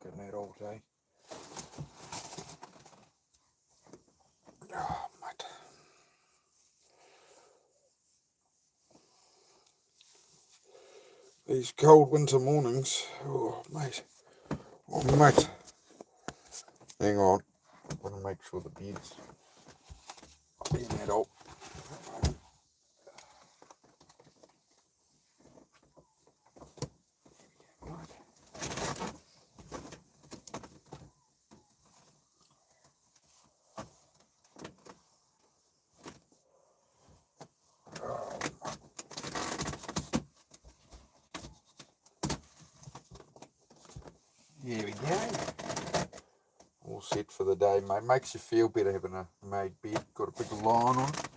fucking that all day. Oh, mate. These cold winter mornings. Oh, mate. Oh, mate. Hang on. I want to make sure the bed's being that old. There we go. All set for the day, mate. Makes you feel better having a made bed. Got a big line on it.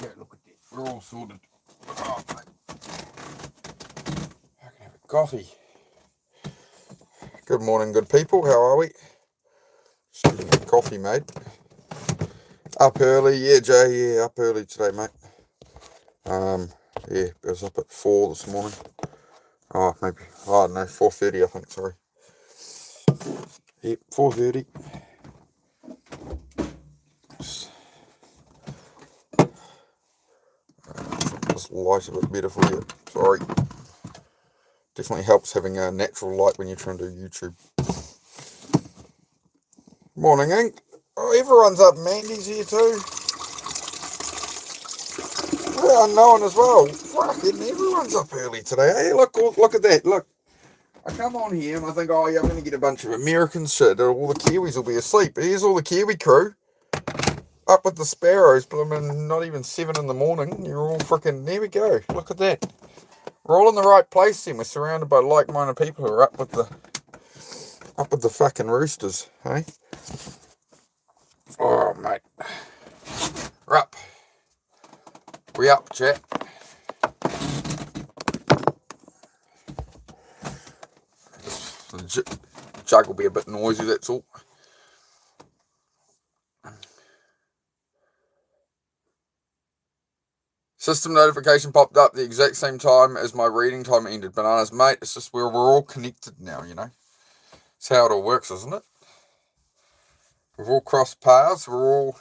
Yeah, look at that. We're all sorted. Oh, mate. I can have a coffee. Good morning, good people. How are we? Just getting a coffee, mate. Up early. Yeah, Jay. Yeah, up early today, mate. Yeah, I was up at 4 this morning. Oh, maybe. I don't know. 4:30, I think. Sorry. Yep, 4:30. This light a bit better for you. Sorry. Definitely helps having a natural light when you're trying to do YouTube. Morning, Ink. Oh, everyone's up. Mandy's here too. Yeah, unknown as well. Fucking everyone's up early today. Hey, look at that. Look. I come on here and I think, oh yeah, I'm going to get a bunch of Americans shit. All the Kiwis will be asleep. Here's all the Kiwi crew. Up with the sparrows, but I mean, not even 7 in the morning. You're all freaking, there we go. Look at that. We're all in the right place then. We're surrounded by like-minded people who are up with the fucking roosters, hey? Oh, mate. We're up. We up, chat. The jug will be a bit noisy, that's all. System notification popped up the exact same time as my reading time ended. Bananas, mate. It's just we're all connected now, you know. It's how it all works, isn't it? We've all crossed paths. We're all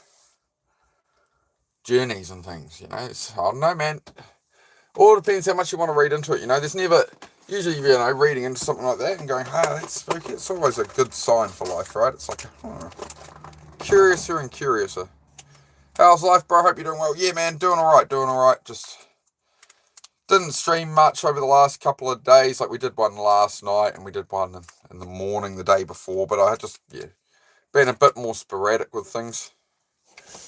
journeys and things, you know. I don't know, man. All depends how much you want to read into it, you know. There's never, usually, you know, reading into something like that and going, hey, that's spooky. It's always a good sign for life, right? It's like, curiouser and curiouser. How's life, bro? Hope you're doing well. Yeah, man, doing all right. Just didn't stream much over the last couple of days. Like, we did one last night and we did one in the morning the day before. But I had just, been a bit more sporadic with things.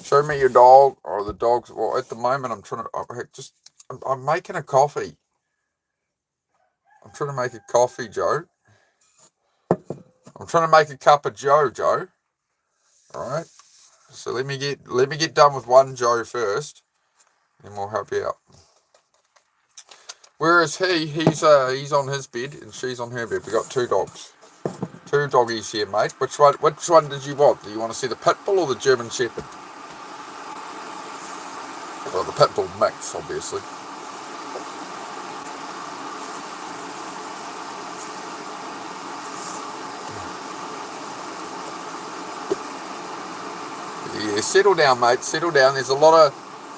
Show me your dog, or the dogs. Well, at the moment, I'm making a coffee. I'm trying to make a coffee, Joe. I'm trying to make a cup of Joe. All right. So let me get done with one Joe first, then we'll help you out. Where is he? He's on his bed and she's on her bed. We got 2 dogs, 2 doggies here, mate. Which one did you want? Do you want to see the pit bull or the German Shepherd? Well, the pit bull mix, obviously. Yeah, settle down, mate. Settle down. There's a lot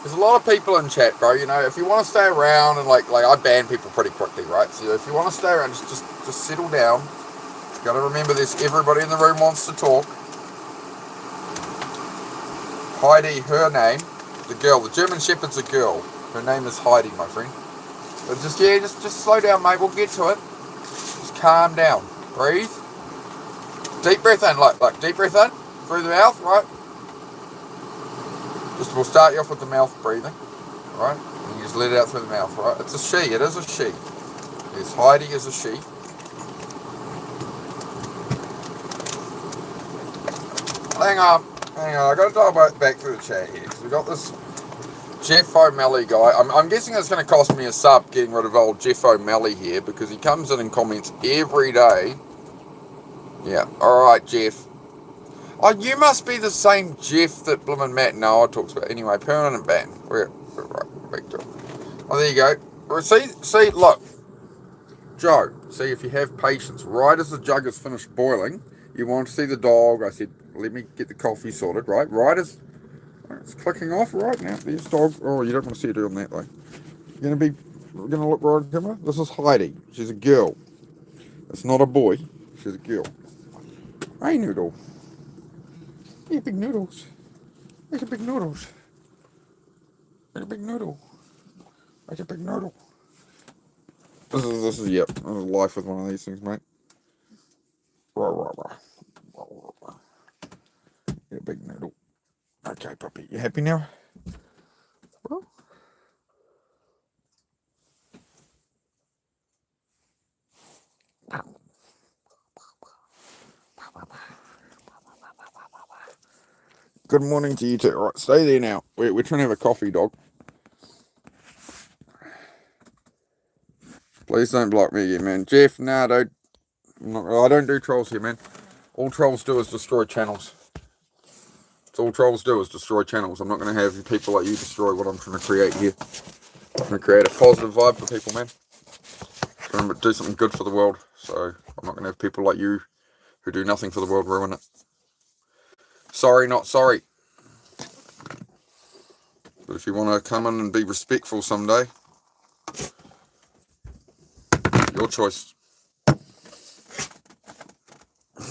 of people in chat, bro. You know, if you want to stay around and like I ban people pretty quickly, right? So if you want to stay around, just settle down. You got to remember this. Everybody in the room wants to talk. Heidi, her name, the girl. The German Shepherd's a girl. Her name is Heidi, my friend. But just slow down, mate. We'll get to it. Just calm down. Breathe. Deep breath in, like deep breath in through the mouth, right? We'll start you off with the mouth breathing, right? And you just let it out through the mouth, right? It's a she. It is a she. Yes, Heidi is a she. Hang on. I got to dial back through the chat here because we got this Jeff O'Malley guy. I'm guessing it's going to cost me a sub getting rid of old Jeff O'Malley here because he comes in and comments every day. Yeah. All right, Jeff. Oh, you must be the same Jeff that Bloomin' Matt Noah talks about. Anyway, permanent ban. We're right, back to it. Oh, there you go. See, look. Joe, See, if you have patience, right as the jug is finished boiling, you want to see the dog. I said, let me get the coffee sorted, right? Right as it's clicking off right now. There's dog. Oh, you don't want to see her doing that though. We're gonna look right at the camera. This is Heidi. She's a girl. It's not a boy. She's a girl. Hey, Noodle. Hey, big noodles. Make a big noodles. Make a big noodle. Make a big noodle. This is yep. This is life with one of these things, mate. Rah, rah, rah. Rah, rah, rah. Get a big noodle. Okay, puppy. You happy now? Well, good morning to you too. All right, stay there now. We're trying to have a coffee, dog. Please don't block me again, man. Jeff, nah, don't. I don't do trolls here, man. All trolls do is destroy channels. That's all trolls do is destroy channels. I'm not going to have people like you destroy what I'm trying to create here. I'm going to create a positive vibe for people, man. I'm trying to do something good for the world. So I'm not going to have people like you who do nothing for the world ruin it. Sorry, not sorry. But if you want to come in and be respectful someday, your choice.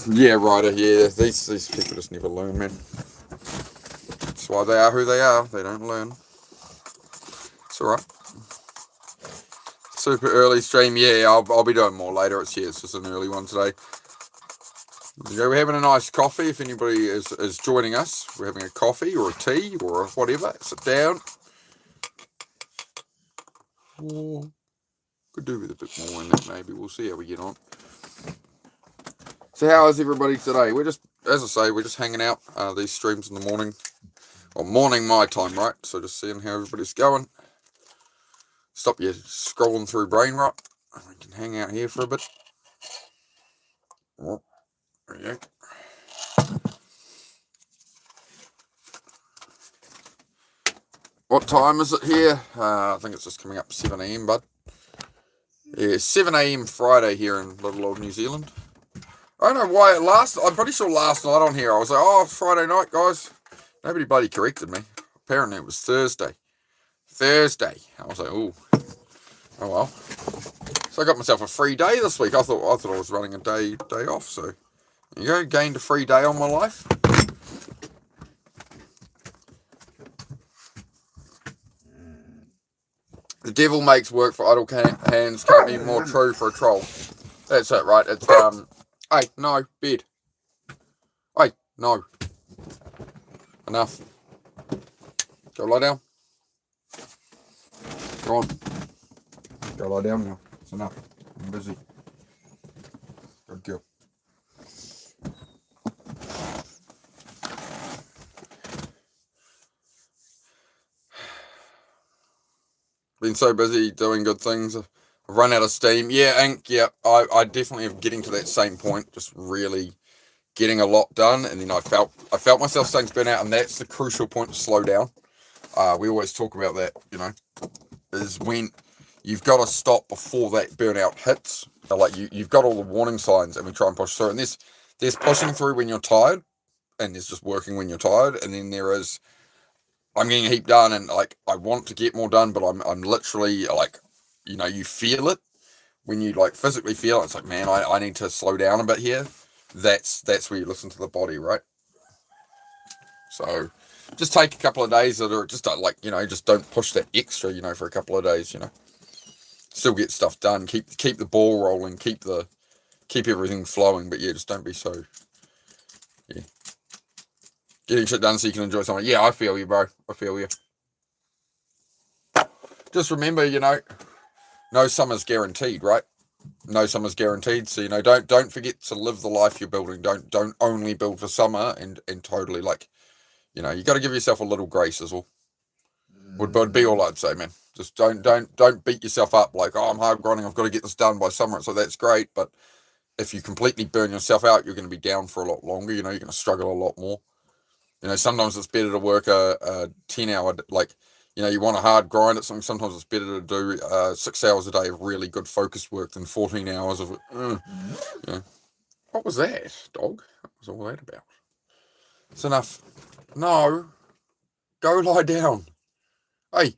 Yeah, Ryder, yeah. These people just never learn, man. That's why they are who they are. They don't learn. It's alright. Super early stream, yeah, I'll be doing more later. It's just an early one today. Yeah, we're having a nice coffee. If anybody is joining us, we're having a coffee or a tea or whatever. Sit down. Oh, could do with a bit more in that maybe. We'll see how we get on. So how is everybody today? We're just, as I say, we're just hanging out these streams in the morning. Or morning my time, right? So just seeing how everybody's going. Stop you scrolling through brain rot. We can hang out here for a bit. Oh, there you go. What time is it here? I think it's just coming up 7 AM, bud. Yeah, 7 AM Friday here in little old New Zealand. I don't know why I'm pretty sure last night on here I was like, oh, it's Friday night, guys. Nobody bloody corrected me. Apparently it was Thursday. I was like, oh well. So I got myself a free day this week. I thought I was running a day off. So there you go, gained a free day on my life. The devil makes work for idle hands. Can't be more true for a troll. That's it, right? It's hey, no, bed. Hey, no. Enough. Go lie down. Go on. Go lie down now. It's enough. I'm busy. Good girl. Been so busy doing good things. I've run out of steam. Yeah, Ink, yeah. I definitely am getting to that same point. Just really getting a lot done. And then I felt myself starting to burn out. And that's the crucial point to slow down. We always talk about that, is when you've got to stop before that burnout hits. Like you've got all the warning signs and we try and push through. And there's pushing through when you're tired, and there's just working when you're tired. And then there is, I'm getting a heap done and like I want to get more done, but I'm literally like, you feel it when you like physically feel it. It's like, man, I need to slow down a bit here. That's where you listen to the body, right? So just take a couple of days that are just like, just don't push that extra, for a couple of days, still get stuff done, keep the ball rolling, keep everything flowing, but yeah, just don't be so, yeah, getting shit done so you can enjoy something. Yeah, I feel you, bro. I feel you. Just remember, no summer's guaranteed, right? No summer's guaranteed. So, don't forget to live the life you're building. Don't only build for summer and totally like, you got to give yourself a little grace as well. Would be all I'd say, man. Just don't beat yourself up like, oh, I'm hard grinding, I've got to get this done by summer. So that's great, but if you completely burn yourself out, you're going to be down for a lot longer. You're going to struggle a lot more. Sometimes it's better to work a 10-hour, like, you know, you want a hard grind at something. Sometimes it's better to do 6 hours a day of really good focused work than 14 hours of yeah. What was that, dog? What was all that about? It's enough. No. Go lie down. Hey.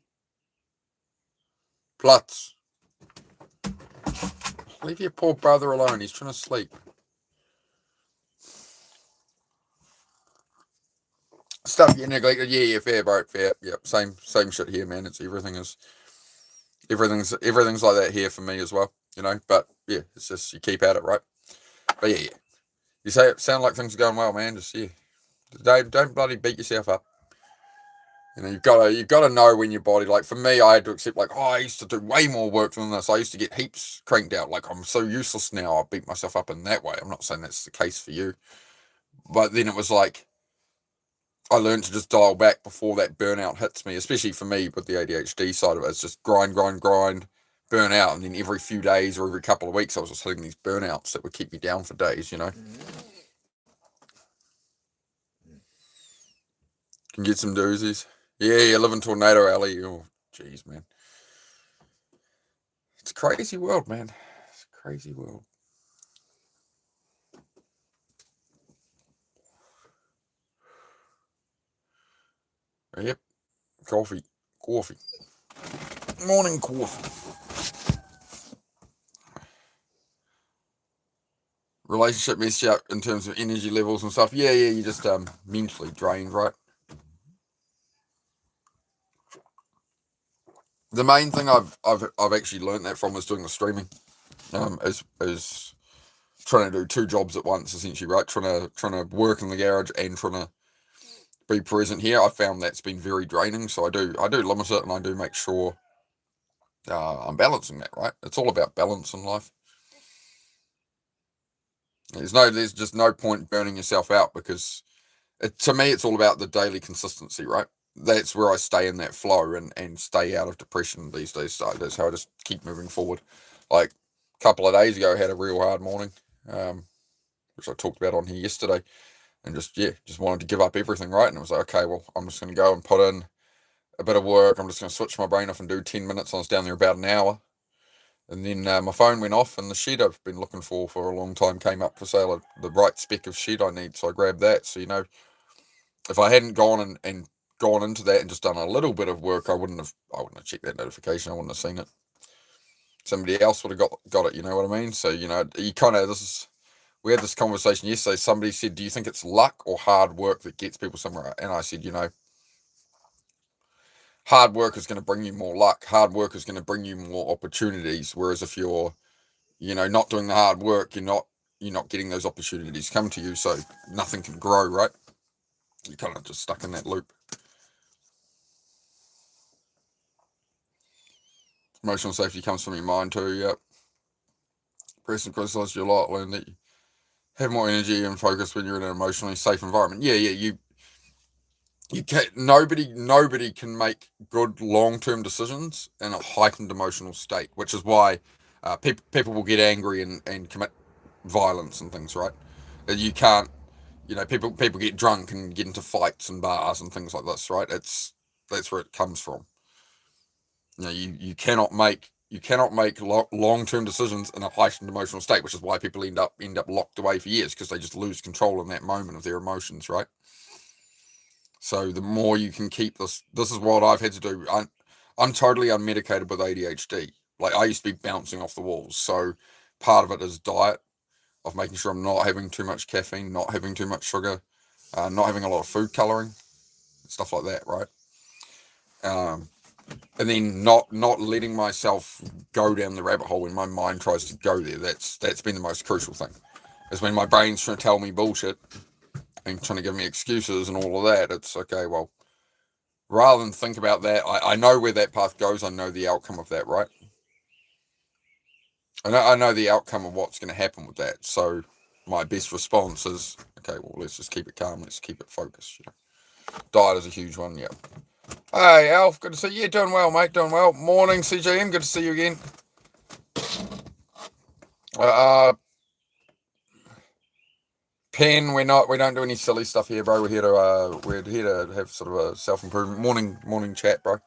Plutz. Leave your poor brother alone. He's trying to sleep. Stuff you neglected. Yeah, fair, bro. Fair. Yep. Same shit here, man. It's everything's like that here for me as well. You know, but yeah, it's just you keep at it, right? But yeah. You say it sound like things are going well, man. Just don't bloody beat yourself up. You know, you've gotta know when your body, like for me, I had to accept like, I used to do way more work than this. I used to get heaps cranked out. Like I'm so useless now. I beat myself up in that way. I'm not saying that's the case for you, but then it was like I learned to just dial back before that burnout hits me. Especially for me with the ADHD side of it, it's just grind, burn out, and then every few days or every couple of weeks, I was just hitting these burnouts that would keep me down for days. You know. Can get some doozies. Yeah, you live in Tornado Alley. Oh, jeez, man. It's a crazy world, man. It's a crazy world. Yep. Coffee. Morning coffee. Relationship messed you up in terms of energy levels and stuff. Yeah, you're just mentally drained, right? The main thing I've actually learned that from is doing the streaming. Is trying to do 2 jobs at once, essentially, right? Trying to work in the garage and trying to be present here. I found that's been very draining. So I do limit it, and I do make sure I'm balancing that, right? It's all about balance in life. There's just no point burning yourself out because to me, it's all about the daily consistency, right? That's where I stay in that flow and stay out of depression these days. So that's how I just keep moving forward. Like a couple of days ago, I had a real hard morning, which I talked about on here yesterday, and just wanted to give up everything, right? And it was like, okay, well, I'm just going to go and put in a bit of work. I'm just going to switch my brain off and do 10 minutes. I was down there about an hour. And then my phone went off, and the shed I've been looking for a long time came up for sale, the right spec of shed I need. So I grabbed that. So, you know, if I hadn't gone and gone into that and just done a little bit of work, I wouldn't have checked that notification. I wouldn't have seen it. Somebody else would have got it. You know what I mean? So, you know, we had this conversation yesterday. Somebody said, do you think it's luck or hard work that gets people somewhere? And I said, you know, hard work is going to bring you more luck. Hard work is going to bring you more opportunities. Whereas if you're, you know, not doing the hard work, you're not getting those opportunities come to you. So nothing can grow, right? You're kind of just stuck in that loop. Emotional safety comes from your mind too. Yep. Press and criticize you a lot. Learn that you have more energy and focus when you're in an emotionally safe environment. Yeah. You can't. Nobody can make good long-term decisions in a heightened emotional state, which is why people will get angry and commit violence and things, right? You can't, you know, people get drunk and get into fights and bars and things like this, right? That's where it comes from. You know, you cannot make long-term decisions in a heightened emotional state, which is why people end up locked away for years, because they just lose control in that moment of their emotions, right? So the more you can keep this is what I've had to do. I'm totally unmedicated with ADHD. Like I used to be bouncing off the walls. So part of it is diet, of making sure I'm not having too much caffeine, not having too much sugar, not having a lot of food coloring, stuff like that, right? And then not letting myself go down the rabbit hole when my mind tries to go there. That's been the most crucial thing. Is when my brain's trying to tell me bullshit and trying to give me excuses and all of that. It's okay, well, rather than think about that, I know where that path goes. I know the outcome of that, right? I know the outcome of what's going to happen with that. So my best response is, okay, well, let's just keep it calm. Let's keep it focused. You know, diet is a huge one. Yeah. Hey, Alf, good to see you. Yeah, doing well, mate. Doing well. Morning, CJM. Good to see you again. Pen, we don't do any silly stuff here, bro. We're here to have sort of a self improvement morning chat, bro.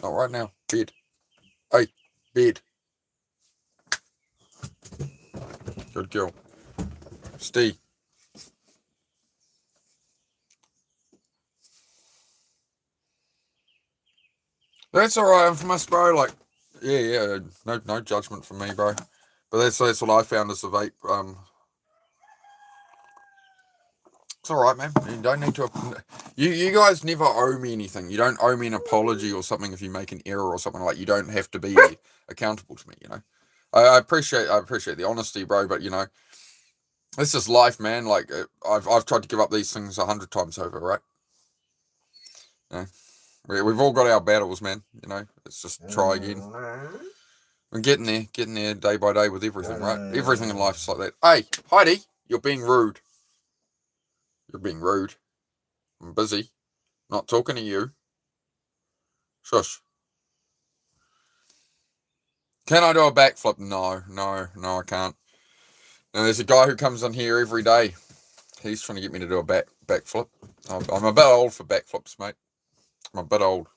Not right now. Bed. Hey, bed. Good girl. Steve. That's alright, infamous, bro. Like, yeah, no judgment from me, bro. But that's what I found as a vape. It's alright, man. You don't need to. You guys never owe me anything. You don't owe me an apology or something if you make an error or something like. You don't have to be accountable to me. You know. I appreciate the honesty, bro. But you know, it's just life, man. Like I've tried to give up these things 100 times over, right? You know, we've all got our battles, man. You know, let's just try again. I'm getting there day by day with everything, right? Everything in life's like that. Hey, Heidi, you're being rude. You're being rude. I'm busy. Not talking to you. Shush. Can I do a backflip? No, I can't. Now, there's a guy who comes in here every day. He's trying to get me to do a backflip. I'm a bit old for backflips, mate. I'm a bit old.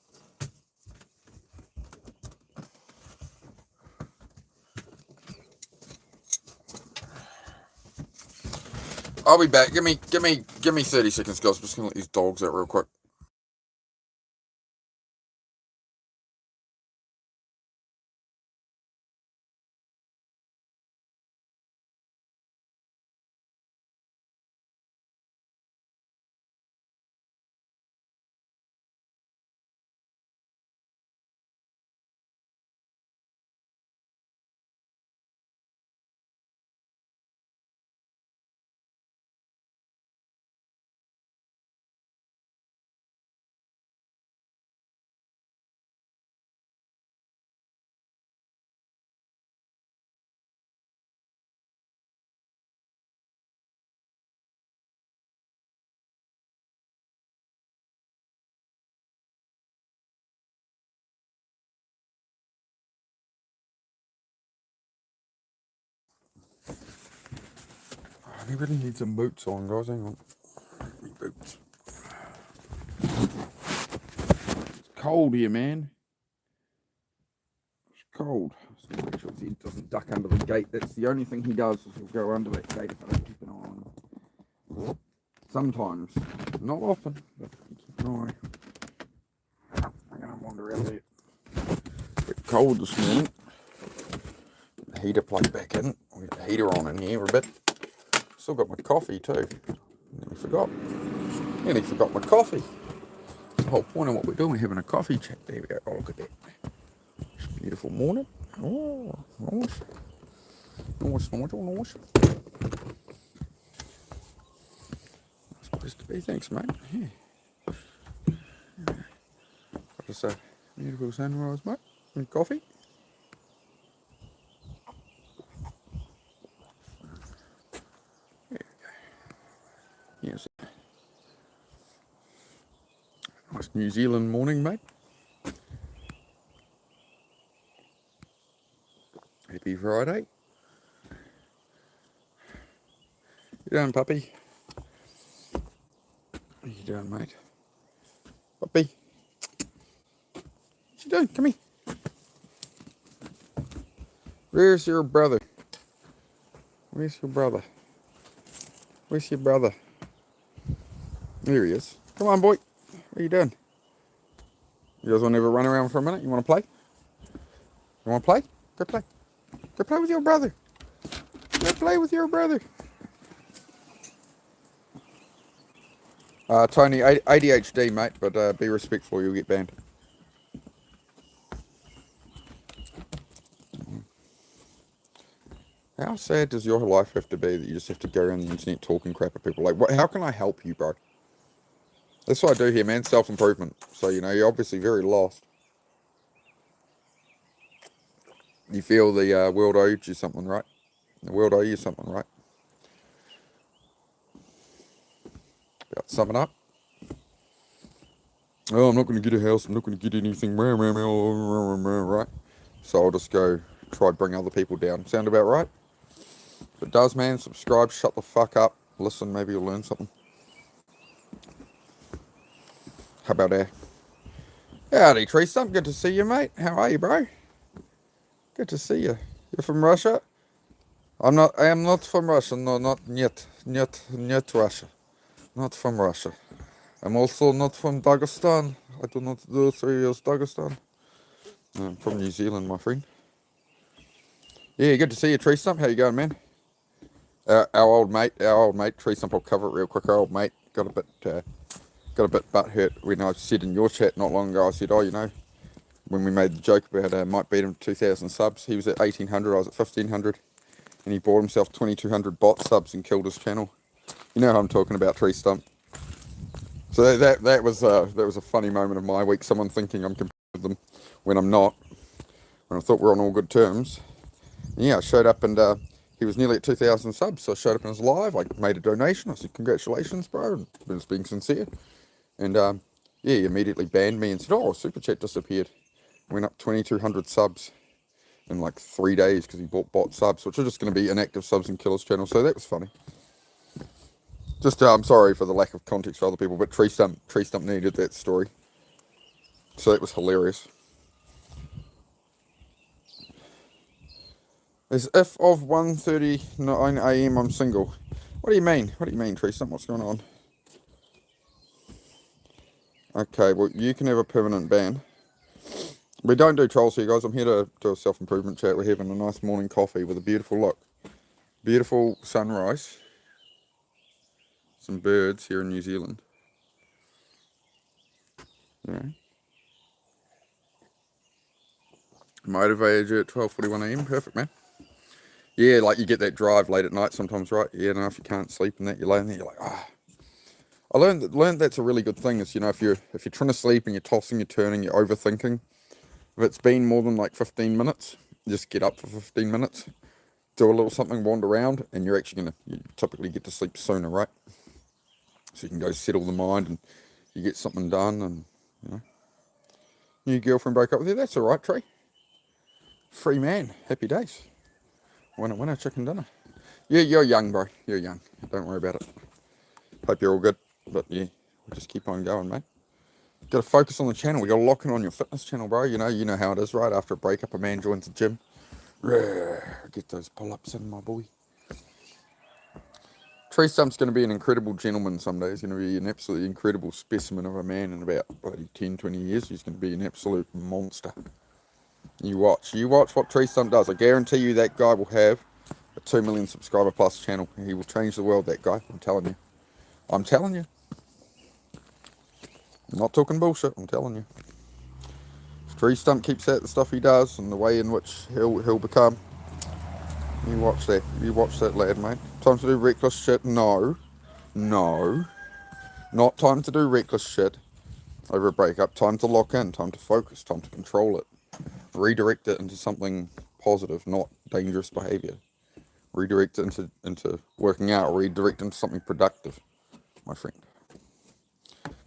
I'll be back. Give me 30 seconds, guys. I'm just gonna let these dogs out real quick. I really need some boots on, guys. Hang on. Boots. It's cold here, man. It's cold. So make sure he doesn't duck under the gate. That's the only thing he does is he'll go under that gate if I don't keep an eye on him. Sometimes. Not often, but keep an eye. I'm going to wander out there. Bit cold this morning. The heater plugged back in. We got the heater on in here a bit. Still got my coffee too. Nearly forgot my coffee. The whole point of what we're doing, we're having a coffee chat. There we go. Oh, look at that. It's a beautiful morning. Oh, nice. Nice. Nice place to be. Thanks, mate. Yeah. What is that? Beautiful sunrise, mate. And coffee. There we go. Yes. Nice New Zealand morning, mate. Happy Friday. You doing, puppy? What you doing, mate? Puppy? What you doing? Come here. Where's your brother? Where's your brother? Where's your brother? There he is. Come on, boy. What are you doing? You guys want to have a run around for a minute? You want to play? You want to play? Go play. Go play with your brother. Go play with your brother. Tony, ADHD, mate, but be respectful, you'll get banned. How sad does your life have to be that you just have to go around the internet talking crap at people? Like, how can I help you, bro? That's what I do here, man. Self-improvement. So, you know, you're obviously very lost. You feel the world owed you something, right? The world owes you something, right? About to sum it up. Oh, I'm not going to get a house. I'm not going to get anything. Right? So I'll just go try to bring other people down. Sound about right? If it does, man, subscribe, shut the fuck up. Listen, maybe you'll learn something. How about that? Howdy, Tree Stump. Good to see you, mate. How are you, bro? Good to see you. You're from Russia? I am not from Russia. No, not yet. Not Russia. Not from Russia. I'm also not from Dagestan. I do not do 3 years Dagestan. I'm from New Zealand, my friend. Yeah, good to see you, Tree Stump. How you going, man? Our old mate, Tree Stump. I'll cover it real quick. Our old mate got a bit butt hurt when I said in your chat not long ago. I said, oh, you know, when we made the joke about might beat him to 2,000 subs. He was at 1,800. I was at 1,500, and he bought himself 2,200 bot subs and killed his channel. You know how I'm talking about, Tree Stump. So that was a funny moment of my week. Someone thinking I'm competing with them when I'm not. When I thought we were on all good terms. And yeah, I showed up and he was nearly at 2,000 subs. So I showed up in his live. I made a donation. I said, congratulations, bro. And I was being sincere. And yeah, he immediately banned me and said, oh, Super Chat disappeared. Went up 2,200 subs in like 3 days because he bought bot subs, which are just going to be inactive subs and Killer's channel. So that was funny. Just I'm sorry for the lack of context for other people, but Tree Stump needed that story. So that was hilarious. As if of 1:39 AM I'm single. What do you mean? What do you mean, Tree Stump? What's going on? Okay, well, you can have a permanent ban. We don't do trolls here, guys. I'm here to do a self-improvement chat. We're having a nice morning coffee with a beautiful look. Beautiful sunrise. Some birds here in New Zealand. Yeah. Motivated you at 12:41 AM. Perfect, man. Yeah, like you get that drive late at night sometimes, right? Yeah, no, if you can't sleep and that, you're laying there, you're like, ah. I learned that's a really good thing. Is, you know, if you're trying to sleep and you're tossing, you're turning, you're overthinking, if it's been more than like 15 minutes, just get up for 15 minutes, do a little something, wander around, and you're actually you typically get to sleep sooner, right? So you can go settle the mind and you get something done, and you know, new girlfriend broke up with you. That's all right, Tree. Free man, happy days. Winner, chicken dinner. Yeah, you're young, bro. You're young. Don't worry about it. Hope you're all good. But yeah, we'll just keep on going, mate. Got to focus on the channel. We got to lock in on your fitness channel, bro. You know how it is, right? After a breakup, a man joins the gym. Get those pull-ups in, my boy. Tree Stump's going to be an incredible gentleman someday. He's going to be an absolutely incredible specimen of a man in about 10, 20 years. He's going to be an absolute monster. You watch what Tree Stump does. I guarantee you that guy will have a 2 million subscriber plus channel. He will change the world, that guy. I'm telling you. I'm not talking bullshit. I'm telling you. If Tree Stump keeps at the stuff he does and the way in which he'll become, you watch that. You watch that, lad, mate. Time to do reckless shit? No. Not time to do reckless shit over a breakup. Time to lock in. Time to focus. Time to control it. Redirect it into something positive, not dangerous behavior. Redirect it into working out. Redirect it into something productive, my friend.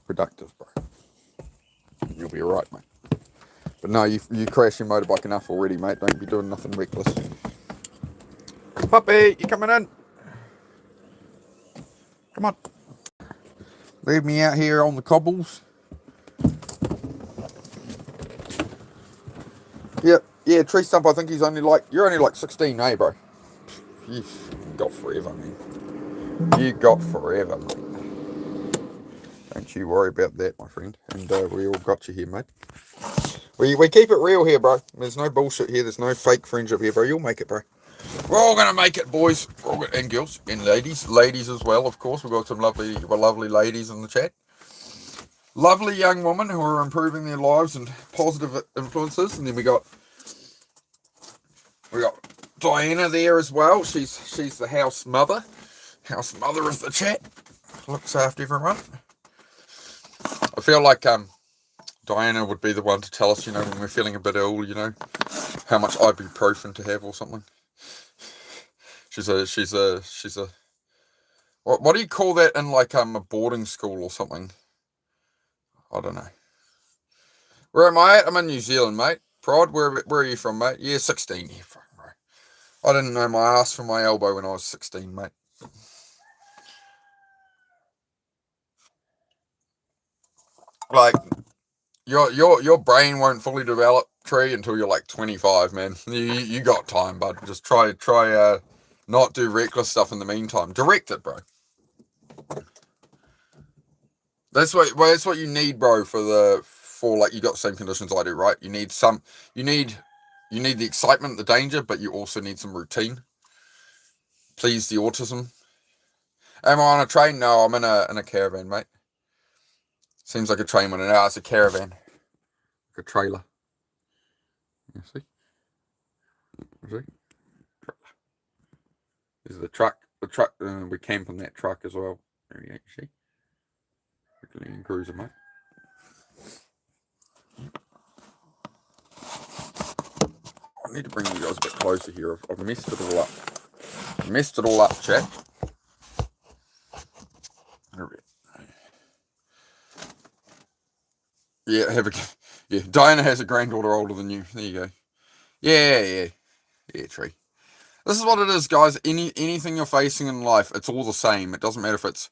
Productive, bro. You'll be alright, mate. But no, you crash your motorbike enough already, mate. Don't be doing nothing reckless. Puppy, you coming in? Come on. Leave me out here on the cobbles. Yeah, Tree Stump, I think you're only like 16, eh, bro? You've got forever, man. You got forever, mate. Don't you worry about that, my friend. And we all got you here, mate. We keep it real here, bro. There's no bullshit here. There's no fake friendship here, bro. You'll make it, bro. We're all gonna make it, boys. And girls. And ladies as well, of course. We've got some lovely ladies in the chat. Lovely young women who are improving their lives and positive influences. And then we got Diana there as well. She's the house mother of the chat. Looks after everyone. I feel like Diana would be the one to tell us, you know, when we're feeling a bit ill, you know, how much ibuprofen to have or something. She's a what do you call that in like a boarding school or something? I don't know. Where am I at? I'm in New Zealand, mate. Prod, where are you from, mate? Yeah, 16. Yeah, fuck, bro. I didn't know my ass from my elbow when I was 16, mate. Like, your brain won't fully develop, Tree, until you're like 25, man. You got time, bud. Just try not do reckless stuff in the meantime. Direct it, bro. That's what you need, bro, for like, you got the same conditions I do, right? You need the excitement, the danger, but you also need some routine. Please the autism. Am I on a train? No, I'm in a caravan, mate. Seems like a train when it's a caravan. Like a trailer. You see? This is the truck. The truck, we camp on that truck as well. There you go, you see? Freaking cruiser, mate. I need to bring you guys a bit closer here. I've messed it all up. Messed it all up, chat. Yeah, Diana has a granddaughter older than you. There you go. Yeah, Tree. This is what it is, guys. Anything you're facing in life, it's all the same. It doesn't matter if it's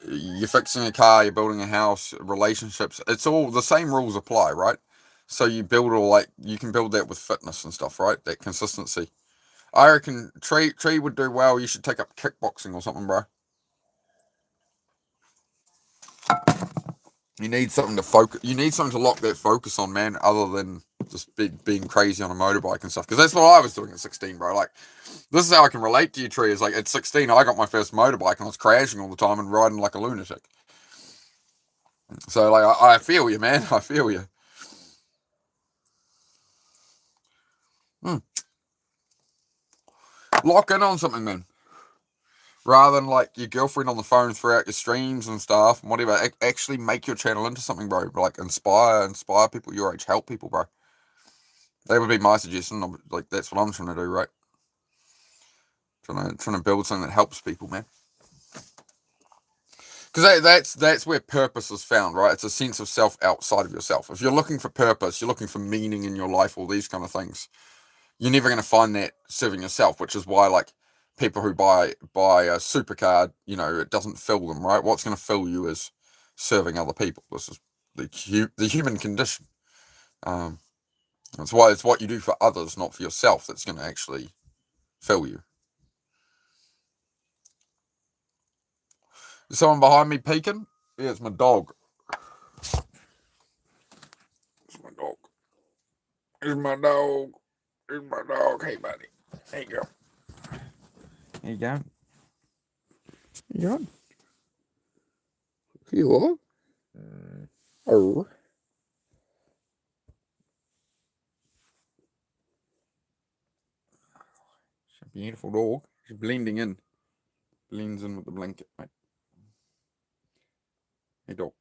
you're fixing a car, you're building a house, relationships. It's all the same rules apply, right? So you can build that with fitness and stuff, right? That consistency. I reckon Tree would do well. You should take up kickboxing or something, bro. You need something to focus. You need something to lock that focus on, man. Other than just being crazy on a motorbike and stuff. Because that's what I was doing at 16, bro. Like, this is how I can relate to you, Tree. Is like at 16, I got my first motorbike and I was crashing all the time and riding like a lunatic. So, like, I feel you, man. I feel you. Lock in on something, man. Rather than like your girlfriend on the phone throughout your streams and stuff and whatever, actually make your channel into something, bro. Like inspire people your age, help people, bro. That would be my suggestion. Like, that's what I'm trying to do, right? Trying to build something that helps people, man. Because that's where purpose is found, right? It's a sense of self outside of yourself. If you're looking for purpose, you're looking for meaning in your life, all these kind of things, you're never going to find that serving yourself, which is why, like, people who buy a supercar, it doesn't fill them, right? What's going to fill you is serving other people. This is the human condition. That's why it's what you do for others, not for yourself, that's going to actually fill you. Is someone behind me peeking? Yeah, it's my dog. It's my dog. Here's my dog. Here's my dog. Hey, buddy. There you go. There you go. You go. Here you are. Oh. It's a beautiful dog. She's blending in. Blends in with the blanket, mate. Hey, dog.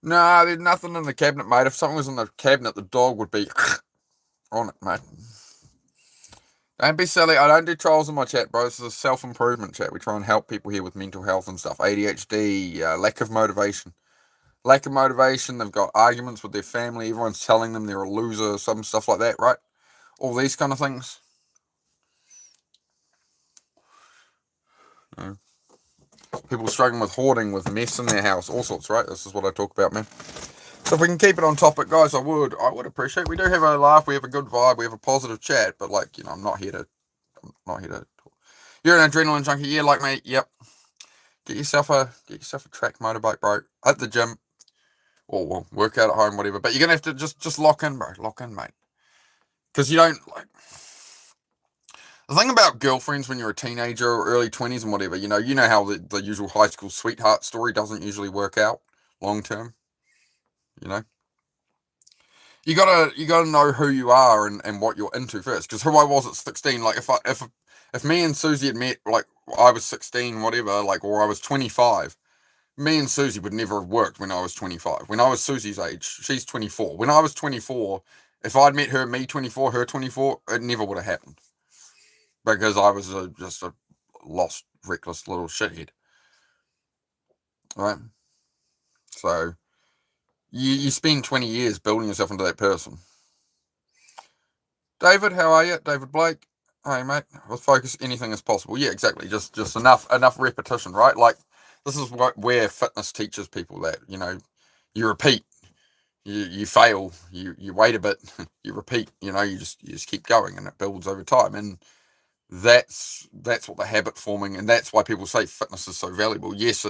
Nah, there's nothing in the cabinet, mate. If something was in the cabinet, the dog would be on it, mate. Don't be silly. I don't do trolls in my chat, bro. This is a self-improvement chat. We try and help people here with mental health and stuff. ADHD, lack of motivation. Lack of motivation. They've got arguments with their family. Everyone's telling them they're a loser, some stuff like that, right? All these kind of things. People struggling with hoarding, with mess in their house, all sorts, right? This is what I talk about, man. So if we can keep it on topic, guys, I would appreciate. We do have a laugh, we have a good vibe, we have a positive chat, but like, I'm not here to talk. You're an adrenaline junkie, yeah, like me, yep. Get yourself a track motorbike, bro. At the gym, or work out at home, whatever. But you're gonna have to just lock in, bro. Lock in, mate. Because you don't like. The thing about girlfriends when you're a teenager or early 20s and whatever, you know how the usual high school sweetheart story doesn't usually work out long term. You gotta know who you are and what you're into first. Because who I was at 16, like if me and Susie had met, like I was 16, whatever, like, or I was 25, me and Susie would never have worked when I was 25. When I was Susie's age, she's 24. When I was 24, if I'd met her, me 24, her 24, it never would have happened. Because I was just a lost, reckless little shithead. Right? So, you spend 20 years building yourself into that person. David, how are you? David Blake. Hey, mate, with focus, anything is possible. Yeah, exactly. Just enough repetition, right? Like, this is where fitness teaches people that, you repeat, you fail, you wait a bit, you repeat, you just keep going, and it builds over time. And that's what the habit forming, and that's why people say fitness is so valuable. Yes,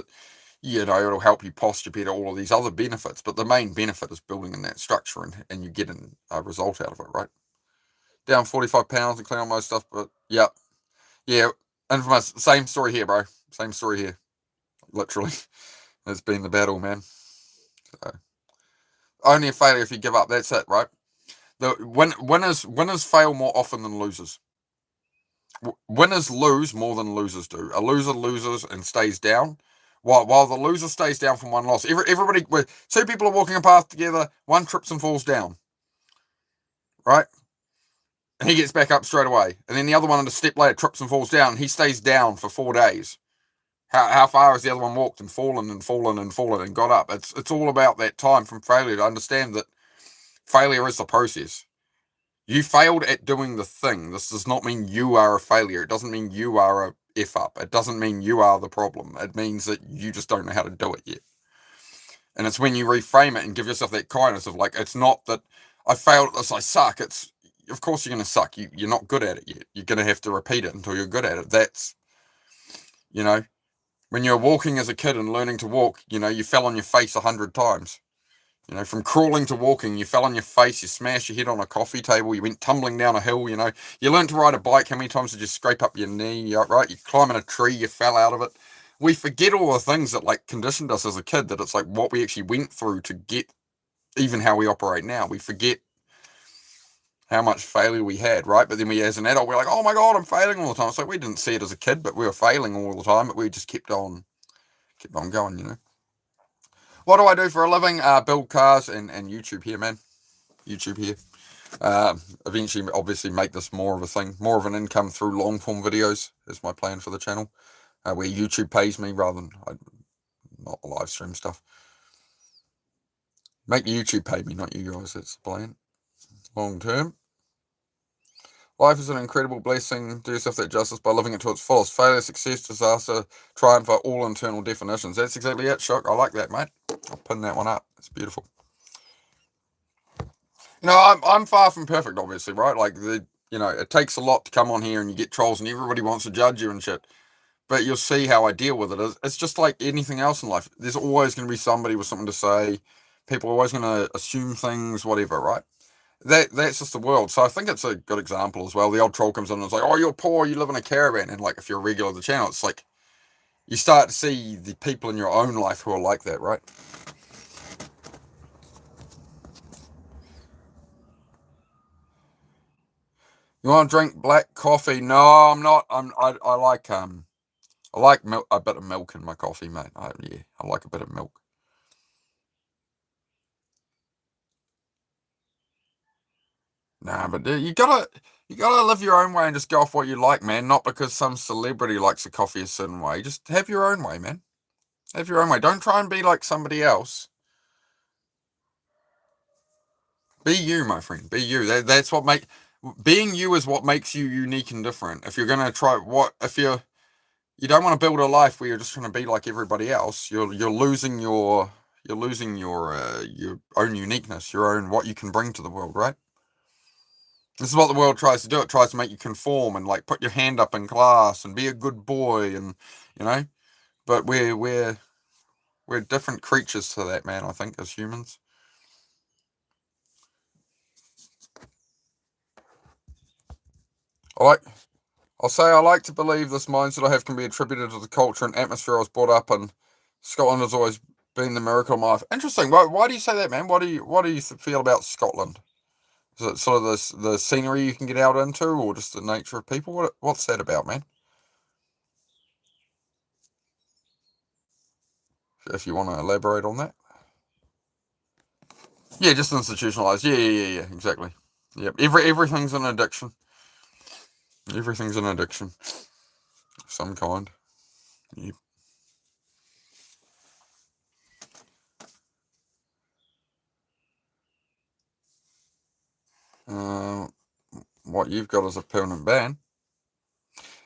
it'll help you posture better, all of these other benefits, but the main benefit is building in that structure, and you get a result out of it, right? Down 45 pounds and clean on most stuff, but yeah, infamous. Same story here, bro. Same story here. Literally, it's been the battle, man. So, only a failure if you give up. That's it, right? Winners fail more often than losers. Winners lose more than losers do. A loser loses and stays down, while the loser stays down from one loss. Everybody, two people are walking a path together. One trips and falls down, right? And he gets back up straight away. And then the other one, a step later, trips and falls down. And he stays down for 4 days. How far has the other one walked and fallen and fallen and fallen and got up? It's all about that time from failure, to understand that failure is the process. You failed at doing the thing. This does not mean you are a failure. It doesn't mean you are a F up. It doesn't mean you are the problem. It means that you just don't know how to do it yet. And it's when you reframe it and give yourself that kindness of, like, it's not that I failed at this, I suck. It's, of course you're going to suck. You're not good at it yet. You're going to have to repeat it until you're good at it. That's, when you're walking as a kid and learning to walk, you fell on your face 100 times. From crawling to walking, you fell on your face, you smashed your head on a coffee table, you went tumbling down a hill, you learned to ride a bike. How many times did you scrape up your knee, right? You climb in a tree, you fell out of it. We forget all the things that, like, conditioned us as a kid, that it's like what we actually went through to get even how we operate now. We forget how much failure we had, right? But then as an adult, we're like, oh my God, I'm failing all the time. It's like we didn't see it as a kid, but we were failing all the time, but we just kept on going. What do I do for a living? Build cars and YouTube here, man. YouTube here. Eventually, obviously, make this more of a thing, more of an income through long form videos is my plan for the channel, where YouTube pays me rather than not the live stream stuff. Make YouTube pay me, not you guys. That's the plan. Long term. Life is an incredible blessing. Do yourself that justice by living it to its fullest. Failure, success, disaster, triumph are all internal definitions. That's exactly it, Shook. I like that, mate. I'll pin that one up. It's beautiful. I'm far from perfect, obviously, right? Like, it takes a lot to come on here and you get trolls and everybody wants to judge you and shit. But you'll see how I deal with it. It's just like anything else in life. There's always going to be somebody with something to say. People are always going to assume things, whatever, right? That's just the world. So I think it's a good example as well. The old troll comes in and it's like, oh, you're poor, you live in a caravan. And, like, if you're a regular of the channel, it's like you start to see the people in your own life who are like that, right? You want to drink black coffee? No, I'm not. I like milk, a bit of milk in my coffee, mate. I like a bit of milk. Nah, but you gotta live your own way and just go off what you like, man. Not because some celebrity likes a coffee a certain way. Just have your own way, man. Have your own way. Don't try and be like somebody else. Be you, my friend. Be you. That's what being you is what makes you unique and different. If you're gonna if you don't want to build a life where you're just trying to be like everybody else, you're losing your own uniqueness, your own, what you can bring to the world, right? This is what the world tries to do. It tries to make you conform and, like, put your hand up in class and be a good boy, and but we're different creatures to that, man. I think, as humans. I like to believe this mindset I have can be attributed to the culture and atmosphere I was brought up in. Scotland has always been the miracle of my life. Interesting. Why do you say that, man? What do you feel about Scotland? Is it sort of the scenery you can get out into, or just the nature of people? What's that about, man? If you want to elaborate on that. Yeah, just institutionalized. Yeah, exactly. Yep. Everything's an addiction. Everything's an addiction of some kind. Yep. What you've got is a permanent ban.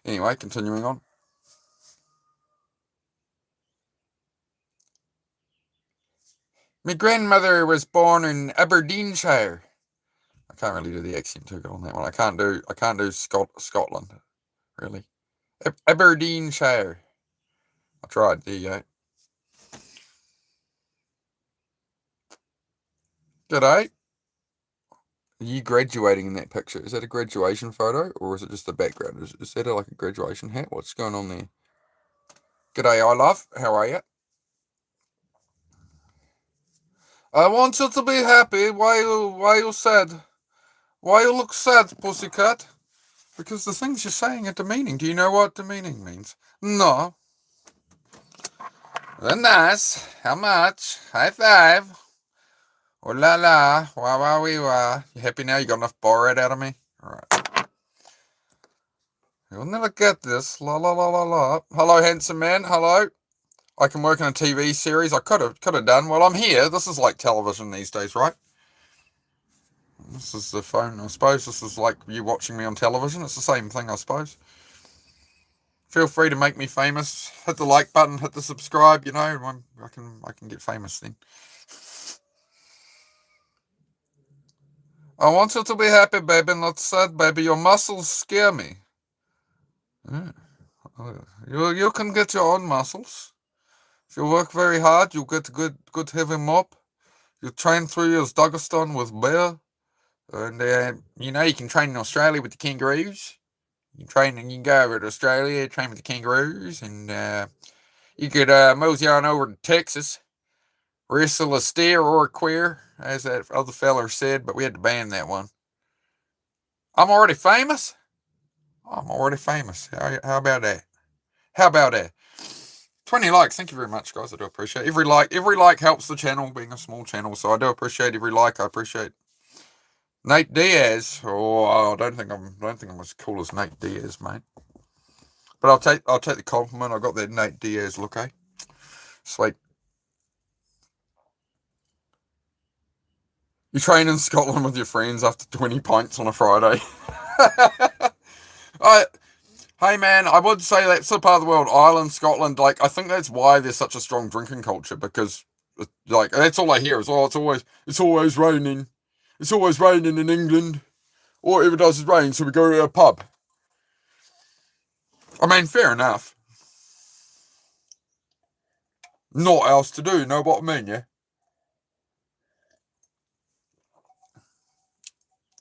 Anyway, continuing on. My grandmother was born in Aberdeenshire. I can't really do the accent too good on that one. I can't do Scotland, really. Aberdeenshire. I tried. There you go. G'day. Are you graduating in that picture? Is that a graduation photo, or is it just the background? Is that like a graduation hat? What's going on there? G'day, I love. How are you? I want you to be happy. Why you sad? Why you look sad, pussycat? Because the things you're saying are demeaning. Do you know what demeaning means? No. Then nice. How much? High five. Oh la la. Wah wah wee wah. You happy now? You got enough borrowed out of me? Alright. You'll never get this. La la la la la. Hello, handsome man. Hello. I can work in a TV series. I could have done. Well, I'm here. This is like television these days, right? This is the phone, I suppose. This is like you watching me on television. It's the same thing, I suppose. Feel free to make me famous. Hit the like button. Hit the subscribe. You know, I can get famous then. I want you to be happy, baby, not sad, baby. Your muscles scare me. Yeah. You can get your own muscles. If you work very hard, you'll get good heavy mop. You train 3 years Dagestan with bear. And, you know, you can train in Australia with the kangaroos. You can go over to Australia, train with the kangaroos, and you could mosey on over to Texas, wrestle a steer or a queer, as that other feller said, but we had to ban that one. I'm already famous? I'm already famous. How about that? How about that? 20 likes. Thank you very much, guys. I do appreciate it. Every like helps the channel, being a small channel, so I do appreciate every like. I appreciate Nate Diaz. Oh, I don't think I'm as cool as Nate Diaz, mate. But I'll take the compliment. I got that Nate Diaz look, eh? Sweet. You train in Scotland with your friends after 20 pints on a Friday. Hey man, I would say that's a part of the world. Ireland, Scotland, like I think that's why there's such a strong drinking culture, because like that's all I hear is, oh, it's always raining. It's always raining in England. All it ever does is rain, so we go to a pub. I mean, fair enough. Not else to do, know what I mean, yeah?